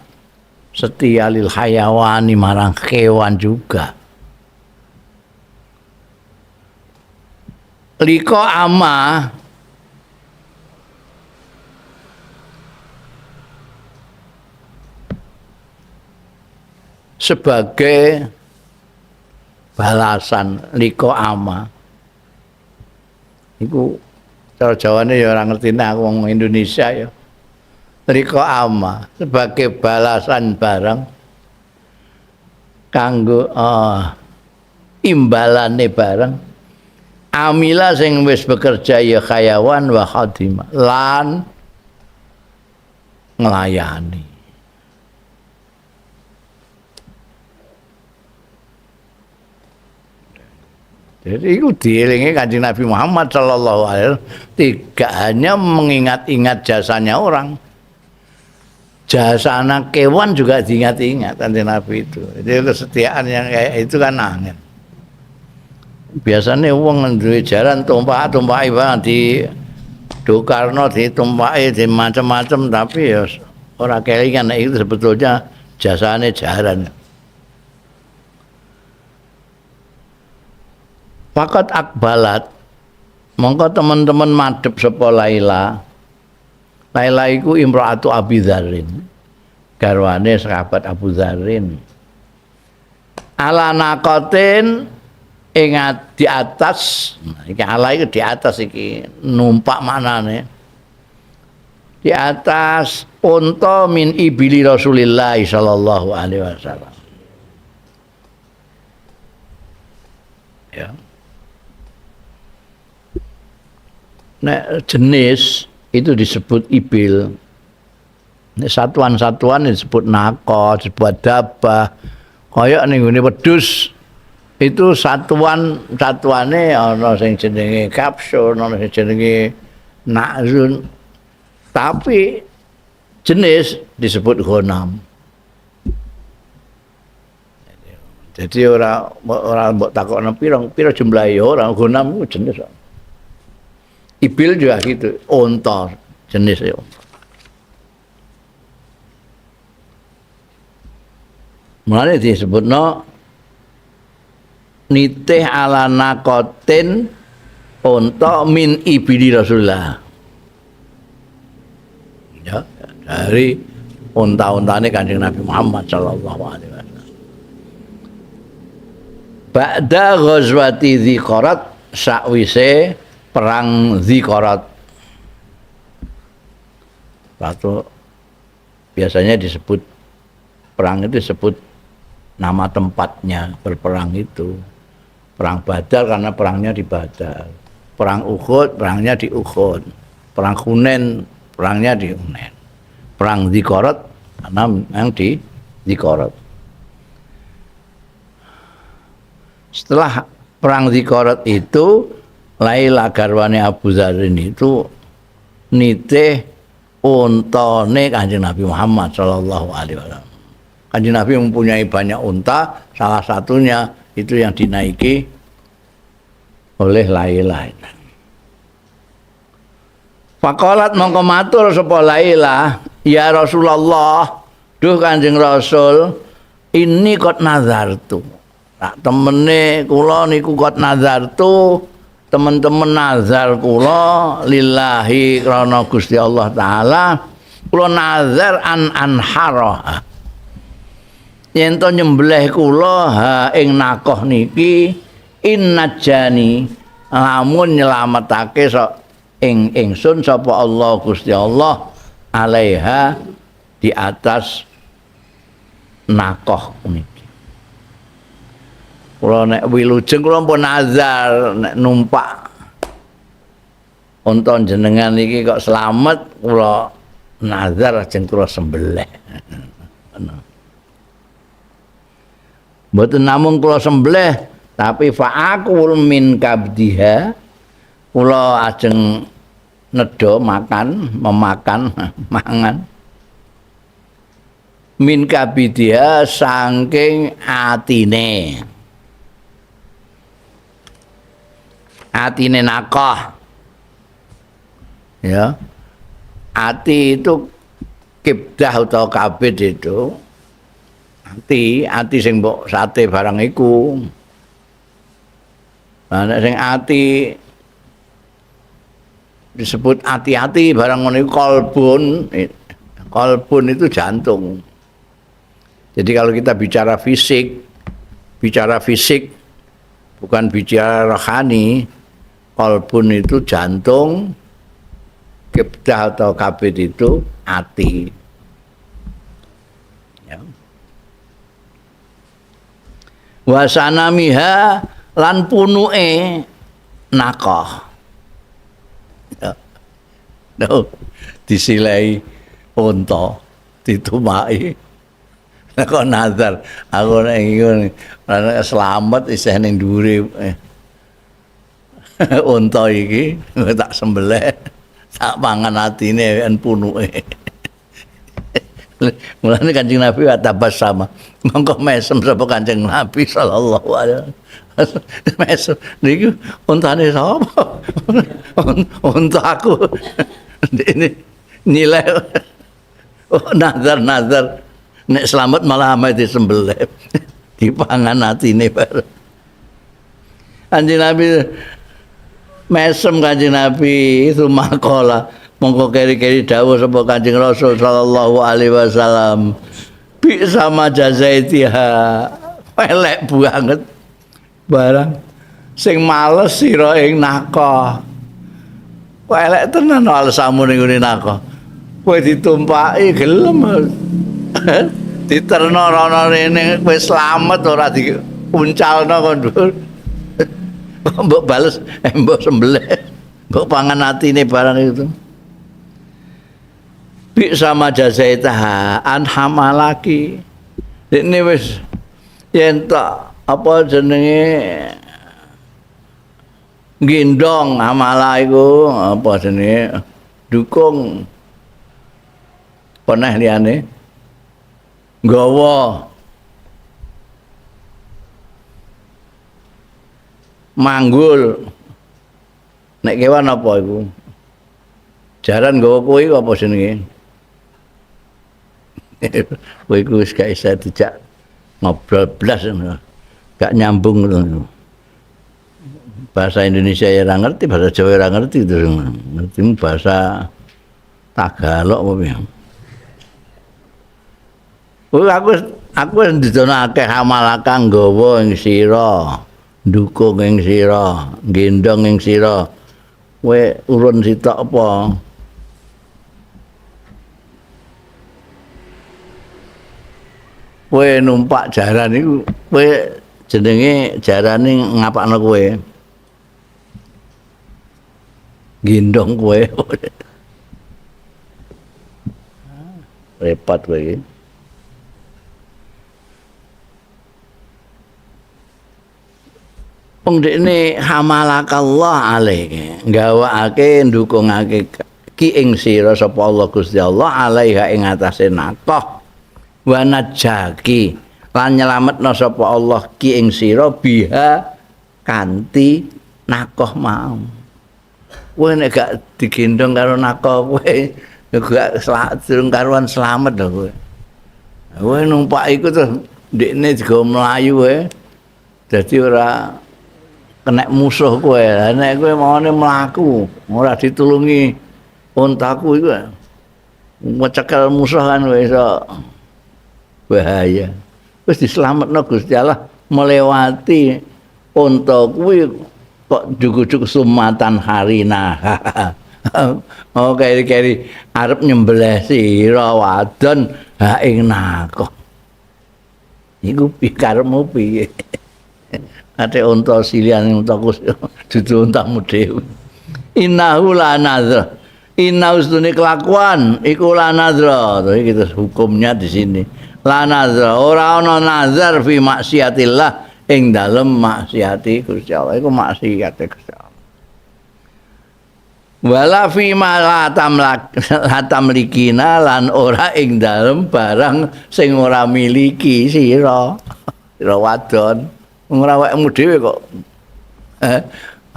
setia lil hayawani marang kewan juga. Liko ama sebagai balasan liko ama. Iku cara Jawane ya ora ngertine aku wong Indonesia ya. Riko ama sebagai balasan barang kanggo imbalane barang amila sing wis bekerja ya khayawan wa khadimah lan nglayani. Jadi itu dielingi Kanjeng Nabi Muhammad sallallahu alaihi wasallam tidak hanya mengingat-ingat jasanya orang, jasa anak kewan juga diingat-ingat Kanjeng Nabi itu. Jadi kesetiaan yang kayak itu kan angin. Biasanya uang duwe jaran tumpah-tumpah di Soekarno ditumpaki di macam-macam tapi ya ora kelingan itu sebetulnya jasane jaran. Fakat akbalat mongko teman-teman madhep sapa Laila. Laila iku imraatu Abi Dzarrin. Garwane sahabat Abu Dzarrin. Ala naqatin ingat di atas, iki ala iki di atas iki numpak maknane. Di atas unta min ibili Rasulillah sallallahu alaihi wasallam. Ya. Nek jenis itu disebut ibil. Nek satuan-satuan disebut nako, disebut dabah. Kaya ning ngene wedhus itu satuane ana sing jenenge kapsul, ana sing jenenge nakzun. Tapi jenis disebut ghanam. Jadi ora mbok takokno pira jumlahe ora ghanam iku jenis. Ibil juga gitu, unta jenis ya. Mulane disebutno nitih ala naqatin unta min ibili Rasulullah. Ya, dari unta-untane Kanjeng Nabi Muhammad sallallahu alaihi wasallam. Ba'da ghazwati Dzikarat sakwise perang Dzikarat. Waktu biasanya disebut perang itu disebut nama tempatnya berperang itu. Perang Badar karena perangnya di Badar. Perang Uhud perangnya di Uhud. Perang Hunain perangnya di Hunain. Perang Dzikarat karena yang di Dzikarat. Setelah perang Dzikarat itu Laila garwane Abu Dzarrin itu nitih untane Kanjeng Nabi Muhammad sallallahu alaihi wasallam. Kanjeng Nabi mempunyai banyak unta, salah satunya itu yang dinaiki oleh Laila. Faqalat mongko matur sapa Laila, ya Rasulullah, duh Kanjeng Rasul, ini kot nazartu. Tak temene kula niku kot nazartu. Teman-teman nazar kula lillahi krana Gusti Allah taala kula nazar anharah yen to nyembelih kula ha ing nakoh niki innajani lamun nyelametake sok ingsun sapa Allah Gusti Allah alaiha di atas nakoh niki. Kula nek wilujeng kula pun nazar nek numpak unta jenengan iki kok slamet kula nazar ajeng kula sembelih. Mboten namung kula sembelih tapi fa'akul min kabdiha kula ajeng nedha memakan mangan min kabidiha saking atine nakah ya ati itu kibdah atau kabid itu ati sing mbok sate barang iku ana sing ati disebut ati-ati barang ngono iku kolbun itu jantung. Jadi kalau kita bicara fisik bukan bicara rohani, kolbun itu jantung, kibdah atau kabid itu ati. Ya. Wasanamiha lan punuke nakah. Ya. No, disilai unta, ditumaki. Kok nazar aku nek iki selamat isih ning dhuwure unta iki tak sembelih tak pangan atine kan punuke. Mulane Kanjeng Nabi watabas sama mongko mesem sapa Kanjeng Nabi sallallahu alaihi wasallam. Mesem niki untane sapa? Unta aku. Ini nilai nazar nek selamat malah ame disembelih dipangan atine bareng. Kanjeng Nabi mesem Kanjeng Nabi itu makola mongko keri-keri dawuh sapa Kanjeng Rasul sallallahu alaihi wasallam bi sama jazaitiha elek banget barang sing males sira ing nakah elek tenan alasamu ning ngene nakah kowe ditumpaki gelem diterno rono rene kowe slamet ora diuncalno kon dhuwur. Mbok bales mbok sembelih. Mbok pangan atine barang itu. Bi sama jazaitah an hamalaki. Dene wis yen tak apa jenenge gendong amala iku apa jenenge dukung peneh liyane nggawa manggul nek kewan apa iku jaran nggawa kowe iku apa jenenge kowe iku wis gak isa dijak ngobrol blas gak nyambung ngono bahasa Indonesia ya ora ngerti bahasa Jawa ora ngerti terus ngerti bahasa Tagalog apa piye. Aku ndidono akeh hamalaka nggawa ing sira, ndukung ing sira, gendong ing sira. Kowe urun sitok apa? Kowe numpak jaran iku, kowe jenenge jarane ngapakno kowe. Gendong kowe. Repot kowe iki. Wong dekne hamalakallah alaih gawakake ndukungake ki ing sira sapa Allah Gusti Allah alaiha ing atase nakah wa najaki lan nyelametna sapa Allah ki ing sira biha kanthi nakah mau. Kowe nek gak digendong karo nakah kowe gak durung karuan slamet lho kowe. Kowe numpak iku terus ndekne digawa mlayu kowe. Dadi ora kena musuh kowe. Nek kowe maune mlaku, ora ditulungi untaku iku. Ngecekel musuh kan iso bahaya. Wis dislametno Gusti Allah melewati unta kuwi kok jujuk-jujuk sumatan harina. Oh keri-keri arep nyembelih sira wadon ha ing nakah. Iku pikarmu piye? Ate unta silian untaku dudu untamu dhewe. Innahu la nazar. Inna ustune kelakuan iku la nazar. Iki hukumnya di sini. La nazar, ora ana nazar fi maksiatillah ing dalem maksiati Gusti Allah. Iku maksiat Gusti Allah. Wala fi ma la tamlikina lan ora ing dalem barang sing ora miliki sira. Sira wadon, ora awakmu dhewe kok.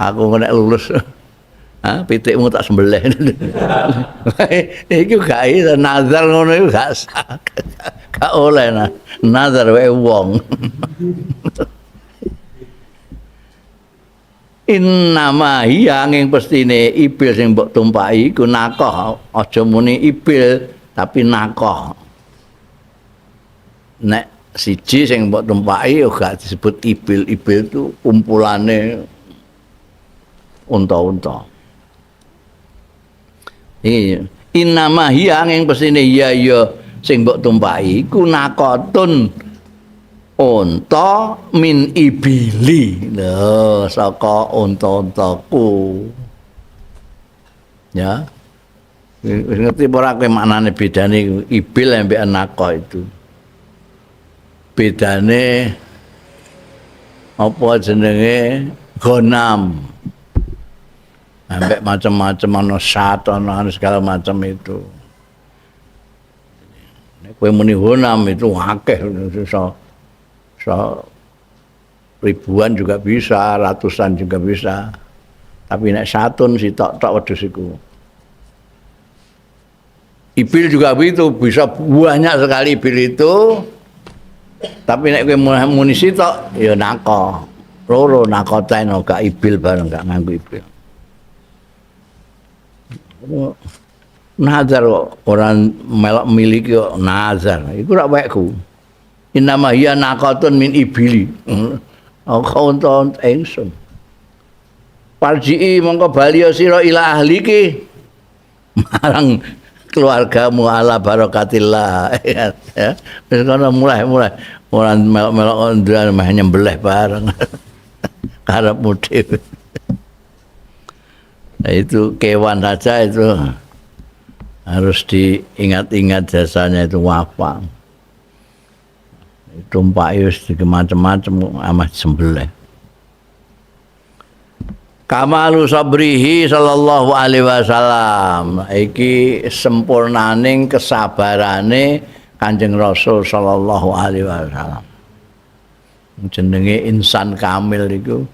Aku nek lulus pitikmu tak sembelih. Iki gak iso nazar ngono iku gak oleh nazar wae wong. Innama hiya angin pestine ibil sing mbok tumpaki iku nakoh, aja muni ibil tapi nakoh. Nek siji sing mbok tumpaki ya gak disebut ibil. Ibil itu kumpulane unta-unta. Innama hiya angin pestine ya sing mbok tumpaki iku nakotun unta min ibili. Lho, saka unta-untaku. Ya. Wis ngerti ora kowe maknane bedane ibil ambek anaka itu. Bedane apa jenenge gonam. Ambek macam-macam ana sat ana segala macam itu. Nek kowe muni gonam itu akeh ribuan juga bisa, ratusan juga bisa. Tapi nek satun sitok wedhus iku. Ibil juga begitu, bisa banyak sekali ibil itu. Tapi nek kowe muni sitok ya nako. Loro nakoten gak ibil bareng gak nganggo ibil. Nazar kok orang melok miliki kok nazar. Iku rak wekku. Innama hiya naqatun min ibili. Aku unta ingsun. Parji'i mongko bali sira ila ahliki. Marang keluargamu ala barakatillah. Ya. Wis kono mulai ora melok-melok ndran meh nyembelih bareng. Karepmu dhewe. Nah, itu kewan saja itu harus diingat-ingat jasanya itu wafa. Tumpaki wis macam-macam amat sembelih. Kamalu sabrihi sallallahu alaihi wasallam. Iki sempurnaning kesabarane Kanjeng Rasul sallallahu alaihi wasallam. Jenenge insan kamil itu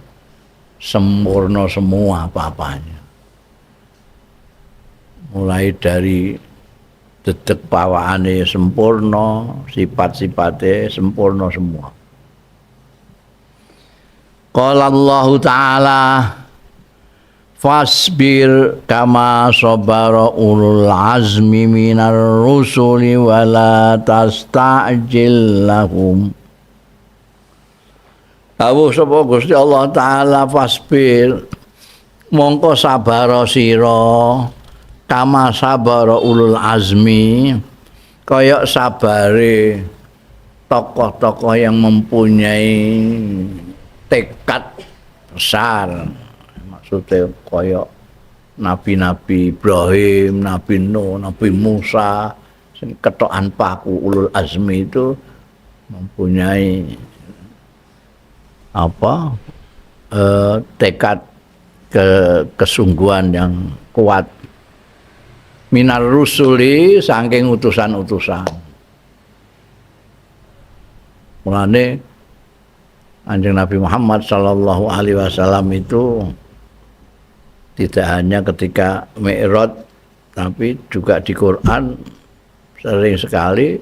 sempurna semua apa-apanya. Mulai dari detek pawaane sempurna, sifat-sifatnya sempurna semua. Qala Allah Ta'ala fasbir kama sabara ulul azmi minar rusuli wala tasta'jil lahum. Dawuh sapa Gusti Allah Ta'ala fasbir mongko sabara sira kama sabara ulul azmi kaya sabare tokoh-tokoh yang mempunyai tekad besar. Maksudnya kaya nabi-nabi Ibrahim, Nabi Nuh, Nabi Musa sing ketokan paku ulul azmi itu mempunyai tekad kesungguhan yang kuat. Minar rusuli saking utusan-utusan. Mulane Kanjeng Nabi Muhammad sallallahu alaihi wasallam itu tidak hanya ketika Mi'raj tapi juga di Quran sering sekali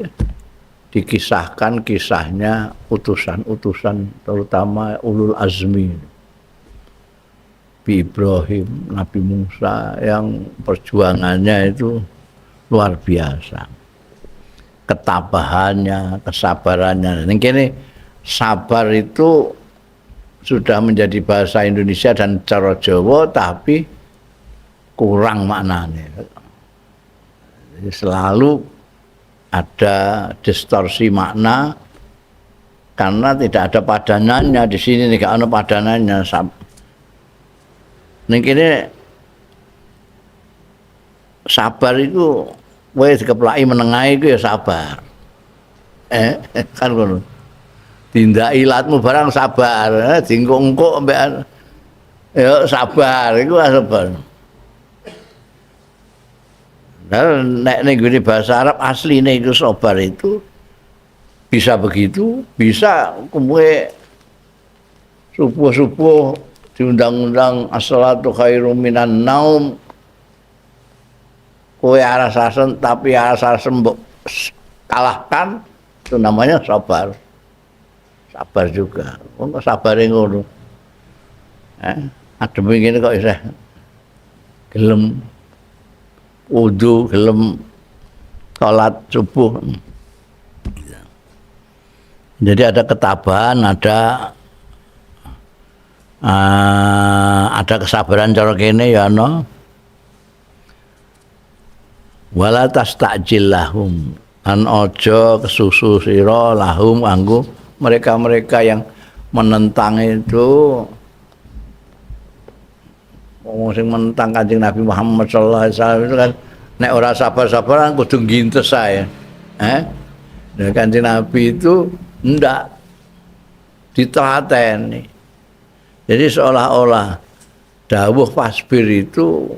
dikisahkan kisahnya utusan-utusan terutama ulul azmi. Nabi Ibrahim, Nabi Musa yang perjuangannya itu luar biasa. Ketabahannya, kesabarannya. Ini sabar itu sudah menjadi bahasa Indonesia dan cara Jawa tapi kurang maknanya. Jadi selalu ada distorsi makna karena tidak ada padanannya di sini, tidak ada padanannya. Ning kene sabar itu kowe dikeplaki menengae iku ya sabar. Kan ngono. Tindak ilatmu barang sabar, dingkuk-engkuk mbek ya sabar iku sabar. Dan nek ning bahasa Arab asline itu sabar itu bisa begitu, bisa kowe subuh-subuh diundang-undang as-salatu khairum minan naum kowe aras-arasen tapi aras-arasen mbok kalahkan, itu namanya sabar. Sabar juga. Kok sabare ngono. Adem ngene kok isih gelem wudu, gelem salat subuh. Jadi ada ketabahan, ada kesabaran cara kene ya ana. Wala tastajil lahum, an ojo kesusu sira lahum anggo mereka-mereka yang menentang itu, wong sing menentang Kanjeng Nabi Muhammad sallallahu alaihi wasallam itu kan nek ora sabar-sabaran kudu ngintes ae. Nah, Kanjeng Nabi itu ndak ditlateni. Jadi seolah-olah dawuh fasbir itu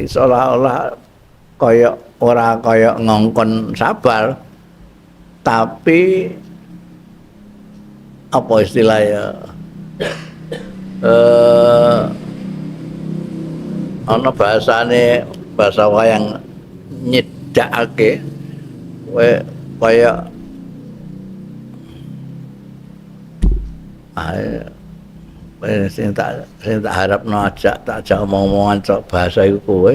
seolah-olah kaya ora kaya ngongkon sabar, tapi apa istilahnya ana bahasane bahasa wayang nyedakake kaya sing tak harapno tak omong-omongan bahasa iku kowe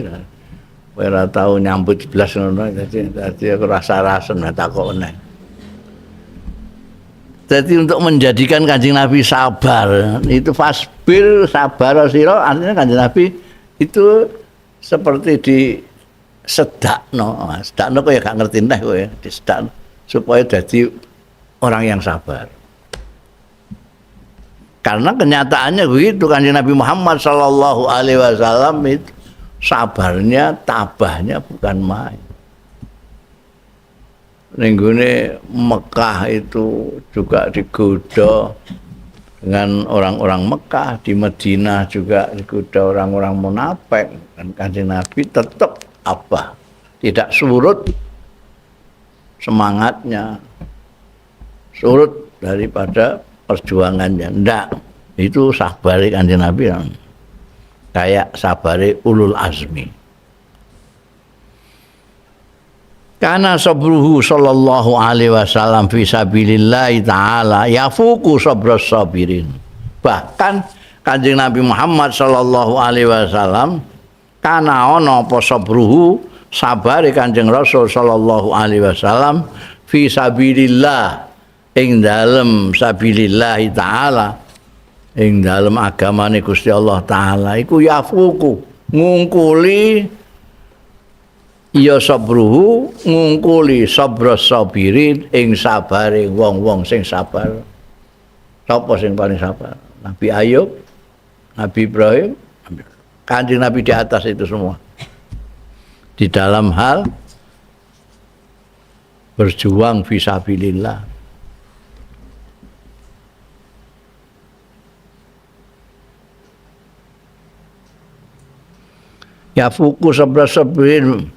ora tau nyambut blas ngono, dadi aku rasa-rasen takok meneh. Jadi untuk menjadikan Kanjeng Nabi sabar, itu fasbir sabar sira, artinya Kanjeng Nabi itu seperti di sedakno. Sedakno kok ya gak ngerti neh kowe, di sedakno supaya jadi orang yang sabar. Karena kenyataannya begitu, Kanjeng Nabi Muhammad sallallahu alaihi wasallam itu sabarnya, tabahnya bukan main. Nenggone Mekah itu juga digoda dengan orang-orang Mekah, di Madinah juga digoda orang-orang munafik, dan Kanjeng Nabi tetap apa? Tidak surut semangatnya, surut daripada perjuangannya. Ndak, itu sabari Kanjeng Nabi kayak sabari ulul azmi. Karena sabruhu sallallahu alaihi wasallam fi sabilillah taala yafuku sabras sabirin. Bahkan Kanjeng Nabi Muhammad sallallahu alaihi wasallam kana ana apa sabruhu sabare Kanjeng Rasul sallallahu alaihi wasallam fi sabilillah ing dalem sabilillah taala, ing dalem agamane Gusti Allah taala iku yafuku ngungkuli ya sabruhu ngungkuli sabras sabirin ing sabare wong-wong sing sabar. Sapa sing paling sabar? Nabi Ayub, Nabi Ibrahim, Kanjeng Nabi di atas itu semua. Di dalam hal berjuang fisabilillah. Ya fuku sabras sabirin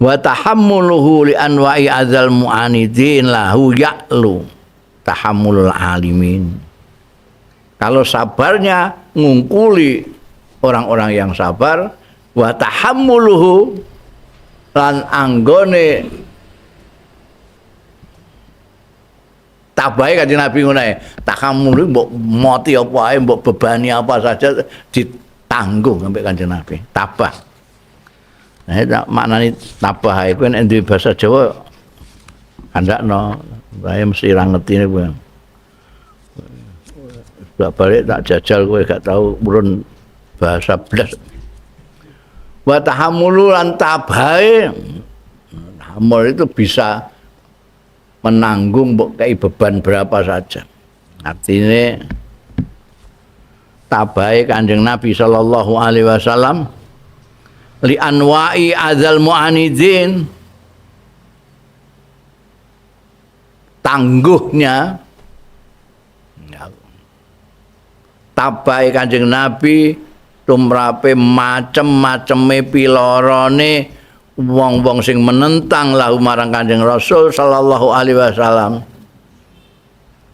wa tahammuluhu li anwa'i adzal mu'anidin lahu ya'lu tahammulul alimin. Kalau sabarnya ngungkuli orang-orang yang sabar, wa tahammuluhu lan anggone tabahe Kanjeng Nabi ngono ae. Tahammulu mbok moti apa ae, mbok bebani apa saja ditanggung sampai Kanjeng Nabi. Tabah. Nah, itu maknanya tabah itu nek duwe bahasa Jawa andakno, saya mesti ra ngerti kowe. Gak balik tak jajal kowe gak tahu urun bahasa blas. Wa tahammulu lan tabahe. Tahammul itu bisa menanggung mbok kei beban berapa saja. Artinya tabahe Kanjeng Nabi sallallahu alaihi wasallam li anwa'i adzal mu'anidin, tangguhnya tabahe Kanjeng Nabi tumrape macem-maceme pilorone wong-wong sing menentang lahu marang Kanjeng Rasul sallallahu alaihi wasallam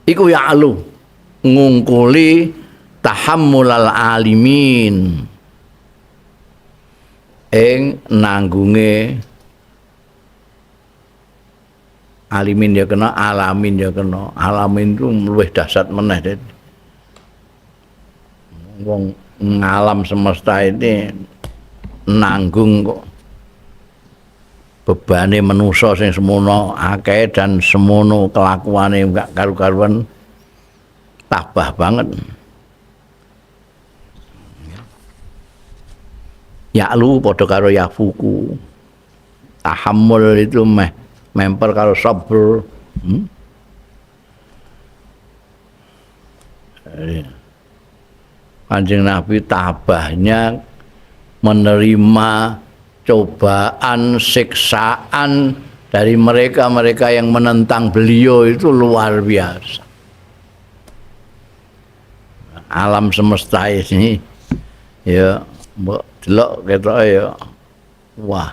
iku ya'lu ngungkuli tahammulal alimin ing nanggunge alimin ya kena, alamin ya kena. Alamin itu luwih dahsyat meneh. Wong ngalam semesta ini nanggung kok bebane manusa sing semono akeh dan semono kelakuane enggak karu-karuan, tabah banget. Ya'lu padha karo yafuku. Tahammul itu memper karo sabr. Kanjeng Nabi tabahnya menerima cobaan, siksaan dari mereka-mereka yang menentang beliau itu luar biasa. Alam semesta ini ya mbok delok ketok ya wah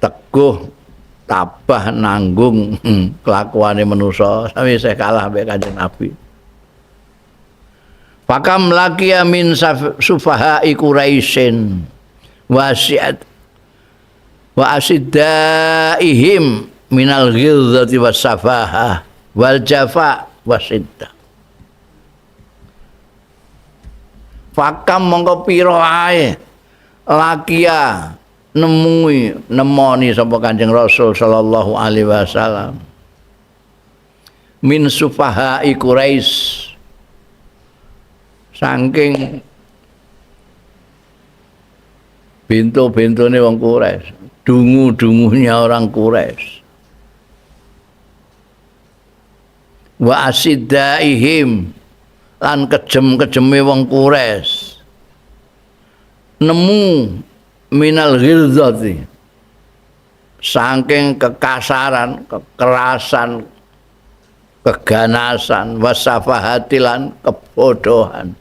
teguh tabah nanggung kelakuane manusa sampe saya kalah mbek Kanjeng Nabi. Fakam laqiya min sufaha'i Quraisyin wasiat wa asiddaihim minal ghilzati was safahah wal jafa wasiddah. Fakam mongko pira ae laqiya nemoni sapa Kanjeng Rasul sallallahu alaihi wasallam min sufaha'i Quraisy, saking bento-bentone wong Quraisy, dungu-dungunya orang Quraisy. Wa asiddaihim lan kejem-kejeme wong Quraisy. Nemu minal ghilzati, saking kekasaran, kekerasan, keganasan, wasafahatilan kebodohan.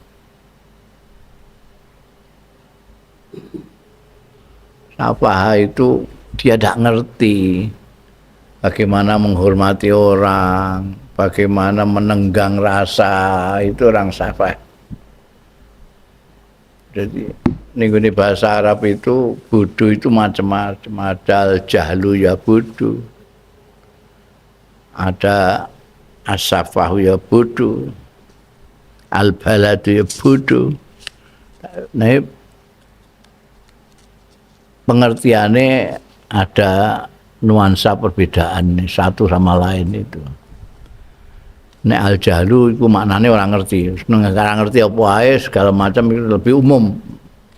Safah itu dia tidak ngerti bagaimana menghormati orang, bagaimana menenggang rasa, itu orang safah. Jadi ning bahasa Arab itu bodoh itu macam-macam, ada jahlu ya bodoh, ada asafahu ya bodoh, al-baladu ya bodoh. Nah, pengertiannya ada nuansa perbedaan satu sama lain itu. Nek al-jahlu itu maknanya orang ngerti. Seneng ora ngerti apa ae segala macam itu lebih umum.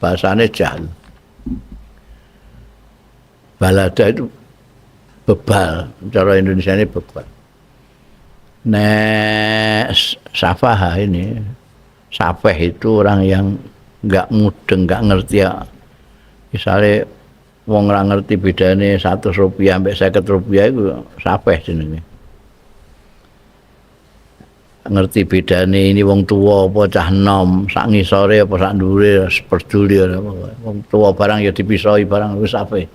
Bahasanya jahl. Balada itu bebal, cara Indonesia ini bebal. Nek safah ini, safeh itu orang yang enggak mudeng, enggak ngerti ya. Misalnya wong ora ngerti bedane 100 rupiah sampai 50 rupiah itu safeh jenenge. Ngerti bedane ini wong tua apa cah nom, sak ngisore apa sak ndure peduli ora apa. Wong tua barang ya dipisahi barang wis apik.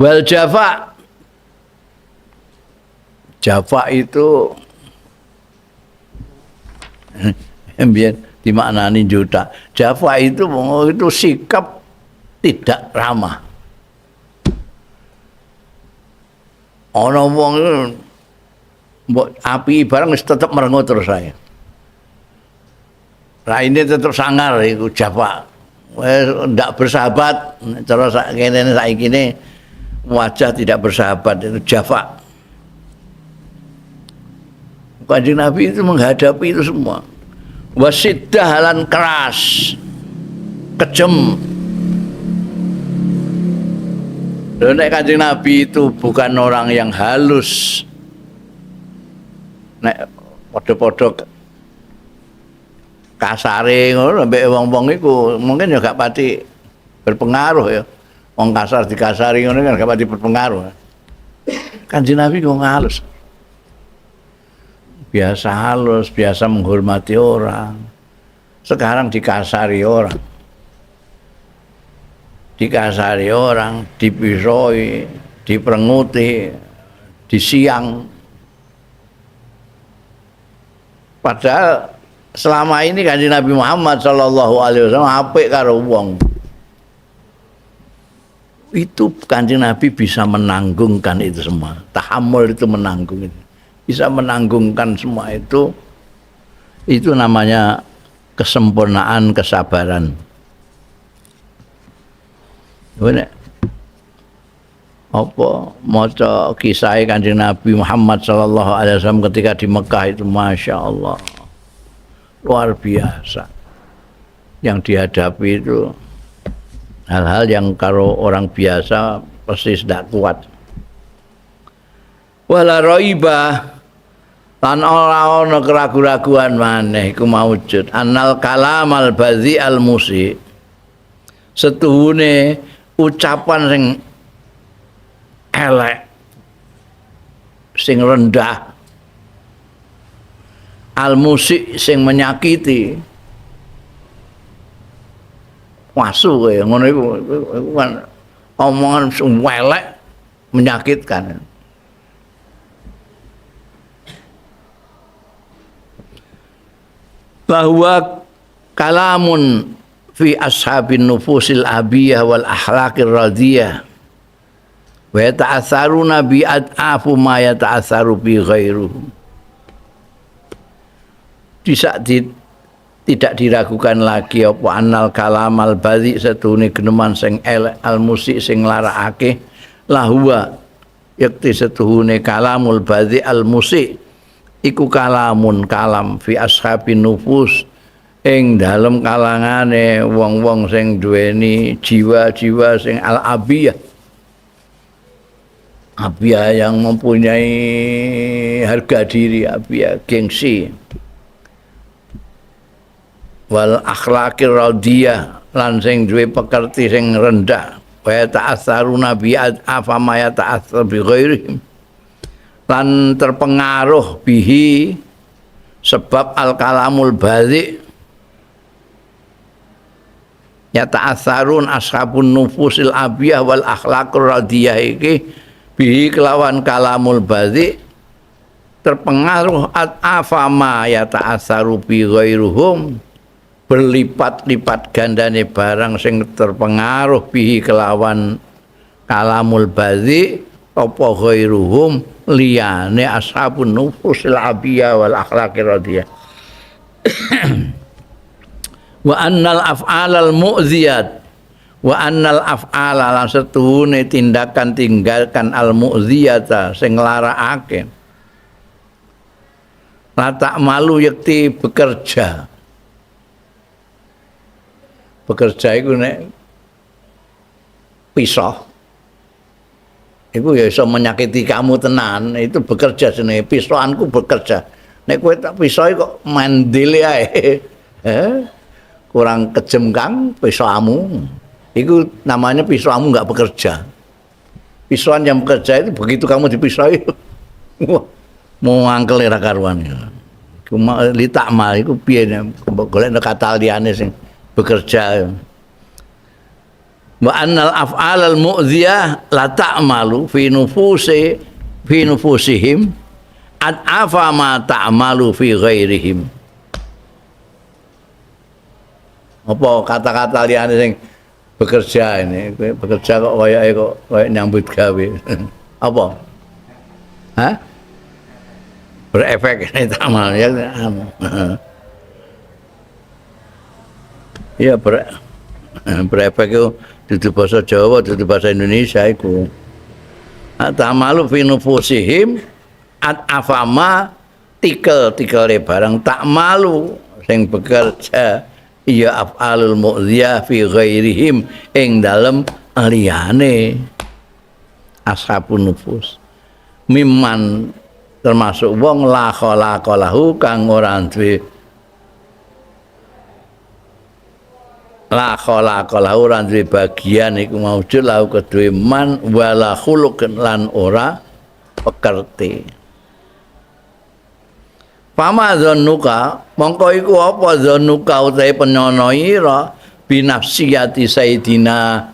Wal jafa. Jafa itu biar dimaknani juta. Jafa itu sikap tidak ramah. Ana wong mbok api barang wis tetep merengut terus saya. Raine tetep sangar iku Jafa. Wis ndak bersahabat cara kene saiki ne wajah tidak bersahabat itu Jafa. Kanjeng Nabi itu menghadapi itu semua. Wasiddah lan keras, kejem. Nek Kanjeng Nabi itu bukan orang yang halus, nek padha-padha kasare ngono mbek wong-wong iku mungkin ya gak pati berpengaruh ya. Wong kasar dikasari ngono kan gak pati berpengaruh. Kanjeng Nabi kok halus. Biasa halus, biasa menghormati orang. Sekarang dikasari orang. Dikasari orang, dipisoi, diperenguti, disiang. Padahal selama ini Kanjeng Nabi Muhammad sallallahu alaihi wasallam apik karo wong. Itu Kanjeng Nabi bisa menanggungkan itu semua. Tahammul itu menanggung itu. Bisa menanggungkan semua itu. Itu namanya kesempurnaan kesabaran. Bener. Apa maca kisah Kanjeng Nabi Muhammad sallallahu alaihi wasallam ketika di Mekah itu Masya Allah. Luar biasa yang dihadapi itu hal-hal yang kalau orang biasa pasti tidak kuat. Wala raiba lan ora ana keraguan-raguan maneh iku maujud annal kalamal badhi al musi setuhune ucapan sing elek sing rendah al-musik sing menyakiti wasu kaya ngono iku kan omongan sing elek menyakitkan. Bahwa kalamun fi ashabin nufusil abiyah wal akhlaqir radiyah wa yata'atsaruna bi ad'afu ma yata'atsaru bi ghairuhum. Tidak diragukan lagi apa annal kalamal badhi setune geneman sing elek al musik sing larakake lahua yakti setuhune kalamul badhi al musik iku kalamun kalam fi ashabin nufus ing dalem kalangane wong-wong sing duweni jiwa-jiwa sing al abiyah yang mempunyai harga diri, abiyah gengsi wal akhlaqir radiyah lan sing duwe pekerti sing rendah wa ta'assaruna bi afama ya ta'assar bi ghairihim lan terpengaruh bihi sebab al kalamul badhi ya ta'assarun ashabun nufusil abiyah wal akhlaqir radiyah iki bihi kelawan kalamul badhi terpengaruh afama ya ta'assaru bi ghairuhum berlipat-lipat gandane barang sing terpengaruh bihi kelawan kalamul badhi apa ghairuhum liyane ashabun nufusil abiyah wal akhlaqir radiyah. Wa annal af'alal mu'ziyat wa annal af'ala lan setuhune tindakan tinggalkan al mu'ziyata sing nglarakake la tak malu yakti bekerja itu nek pisah itu ya bisa menyakiti kamu tenan itu bekerja sini pisahanku bekerja nek kowe tak pisah kok mandil ae kurang kejem kang pisahamu itu namanya pisahamu enggak bekerja pisahan yang bekerja itu begitu kamu dipisahi wah mau angkel ra karuan cuma litakmal iku piye golek kata liyane sing bekerja. Wa annal af'alal mu'dhiyah la ta'malu fi nufusihim ad'afa ma ta'malu fi ghairihim. Apa kata-kata liyane sing bekerja ini, bekerja kok kayak nyambut gawe. Apa? Hah? Berefek ini ta'mal ya. Iya berefek itu dudu bahasa Jawa, dudu bahasa Indonesia iku. Ta'malu fi nufusihim afama tikel-tikele barang tak malu sing bekerja iya af'alul mu'dhiyah fi ghairihim ing dalem liyane ashabun nufus mimman termasuk wong la khalaqa lahu kang ora duwe la khalaqa lahu ora duwe bagian iku maujud lahu kedue man wala khuluq lan ora pekerti. Pama zannuka mongko iku apa zannuka utahe penyono ira binafsiyati sayidina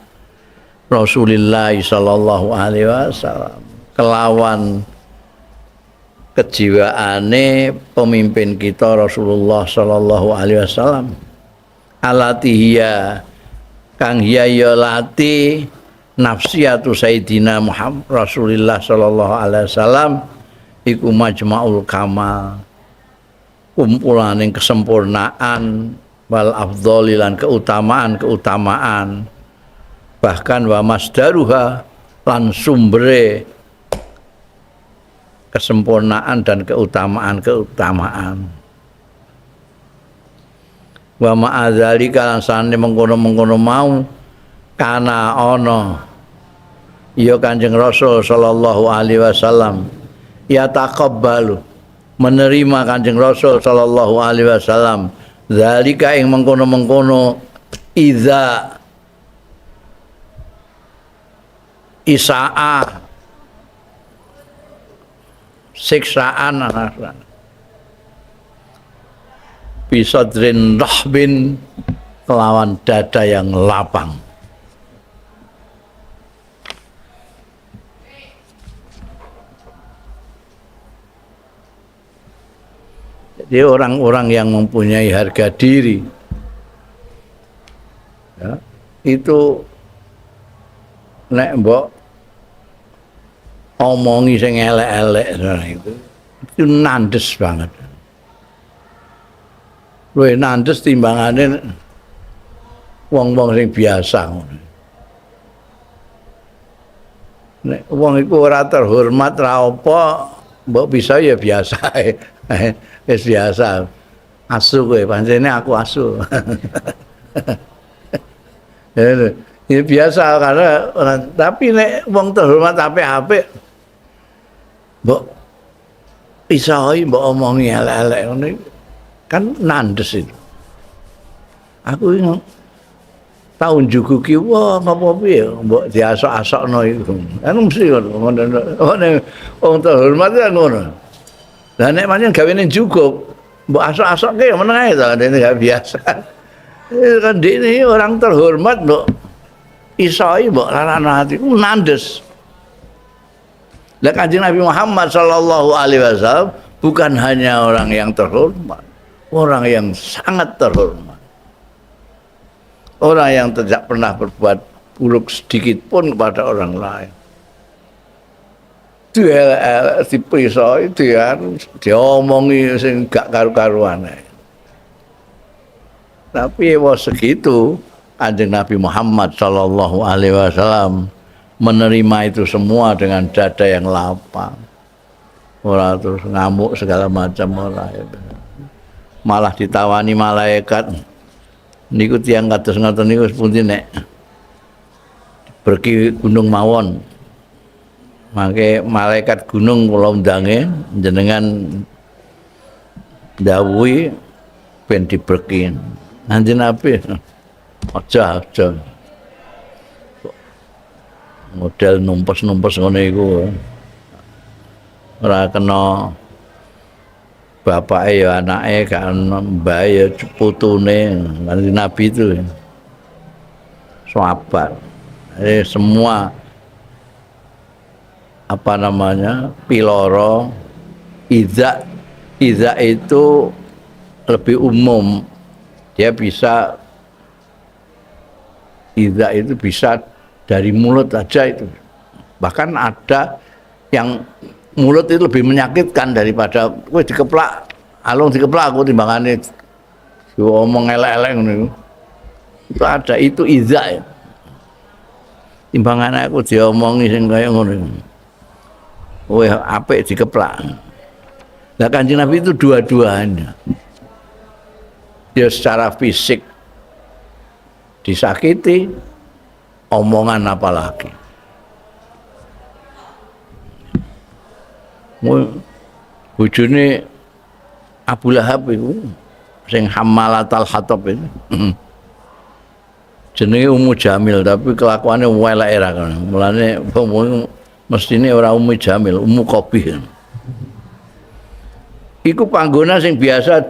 Rasulullah sallallahu alaihi wasallam kelawan kejiwaane pemimpin kita Rasulullah sallallahu alaihi wasallam alatihiya kang hiya ya lati nafsiyatu sayidina Muhammad Rasulullah sallallahu alaihi wasallam iku majma'ul kamal kumpulaning kesempurnaan wal afdholilan keutamaan bahkan wa masdaruha lan sumbere kesempurnaan dan keutamaan wa ma'adzalika lan sane mengkono-mengkono mau kana ana ya Kanjeng Rasul sallallahu alaihi wasallam ya taqabbalu menerima Kanjeng Rasul sallallahu alaihi wasallam zalika ing mengkono-mengkono iza isa'a siksaan bisadrin rahbin kelawan dada yang lapang. Jadi orang-orang yang mempunyai harga diri ya, itu nek mbok omongi sing elek-elek itu nandes banget. Luwih nandes timbangane wong-wong sing biasa ngono. Nek wong iku ora terhormat ra apa, mbok bisa ya biasa ae. Wis biasa. Asu kowe, pancene aku asu. Ya biasa karena orang, tapi nek wong terhormat apik-apik mbok isoi mbok omongi elek-elek ngene kan nandes itu. Aku ini tahun juga ki wah apa piye mbok diasok-asokno iku. Kan mesti ngono. Wong terhormat kan ngono. Lah nek pancen gawene cukup mbok asok-asokke meneng ae to, dene gak biasa. Kan dene orang terhormat mbok isoi mbok larano ati nandes. Lah Kanjeng Nabi Muhammad sallallahu alaihi wasallam bukan hanya orang yang terhormat, orang yang sangat terhormat. Orang yang tidak pernah berbuat buruk sedikit pun kepada orang lain. Dia dipisoi, diomongi sing gak karu-karuan. Tapi wis segitu Kanjeng Nabi Muhammad sallallahu alaihi wasallam menerima itu semua dengan dada yang lapang. Ora terus ngamuk segala macam ora. Malah ditawani malaikat. Niku tiyang kados ngoten niku pundi nek pergi gunung mawon. Mangke malaikat gunung kula undange jenengan dawuhi ben diberki. Kanjeng Nabi aja model numpes-numpes ngono iku ora kena bapake ya anake gak mbae ya putune Kanjeng Nabi itu sahabat semua apa namanya piloro iza itu lebih umum dia bisa iza itu bisa dari mulut aja itu. Bahkan ada yang mulut itu lebih menyakitkan daripada kowe dikeplak, alung dikeplak aku timbangane ngomong elek-elek ngono. Itu ada itu iza ya. Timbangane aku diomongi sing kaya ngono. Kowe apik dikeplak. Lah Kanjeng Nabi itu dua-duanya. Dia secara fisik disakiti, omongan apalagi bojone Abu Lahab iku sing Hammalatal Hatab itu. Jenenge Ummu Jamil tapi kelakuane weleke ra kono. Mulane mestine ora Ummu Jamil, Ummu Qabih. Iku panggonan sing biasa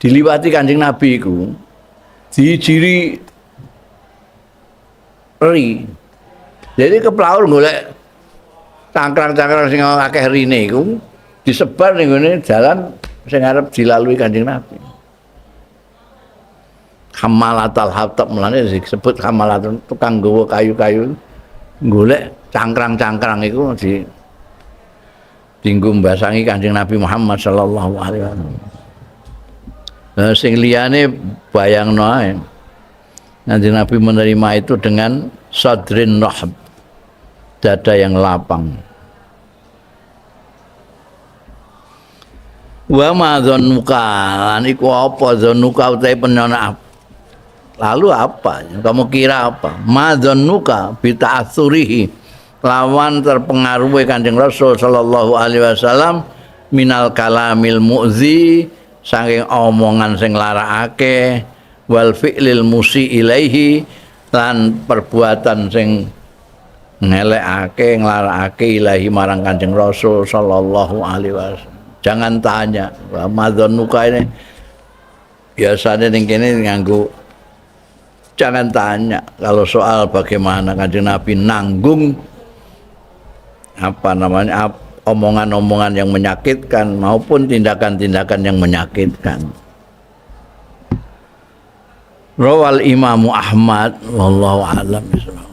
diliwati Kanjeng Nabi iku dijiri ri. Jadi keplaur golek cangkrang-cangkrang sing akeh rine iku disebar ning ngene dalan sing arep dilalui Kanjeng Nabi. Hammalatal Hatab mulane disebut Hammalatul tukang nggawa kayu-kayu golek cangkrang-cangkrang iku dienggo mbasangi Kanjeng Nabi Muhammad sallallahu alaihi wasallam. Nah, sing liyane bayangno ae. Kanjeng Nabi menerima itu dengan sadrin rahab, dada yang lapang. Wa ma dzannuka lan iku apa dzannuka utahe penyona. Lalu apa? Kamu kira apa? Ma dzannuka bi ta'assurihi lawan terpengaruhi Kanjeng Rasul sallallahu alaihi wasallam minal kalamil mu'zi saking omongan sing larakake wal fi'lil musi ilaihi lan perbuatan sing ngelekake nglarakake ilahi marang Kanjeng Rasul sallallahu alaihi wasallam. Jangan tanya, madzanuka ini biasanya ning kene nganggo jangan tanya kalau soal bagaimana Kanjeng Nabi nanggung apa namanya omongan-omongan yang menyakitkan maupun tindakan-tindakan yang menyakitkan. Rawal Imam Ahmad wallahu a'lam bishawab.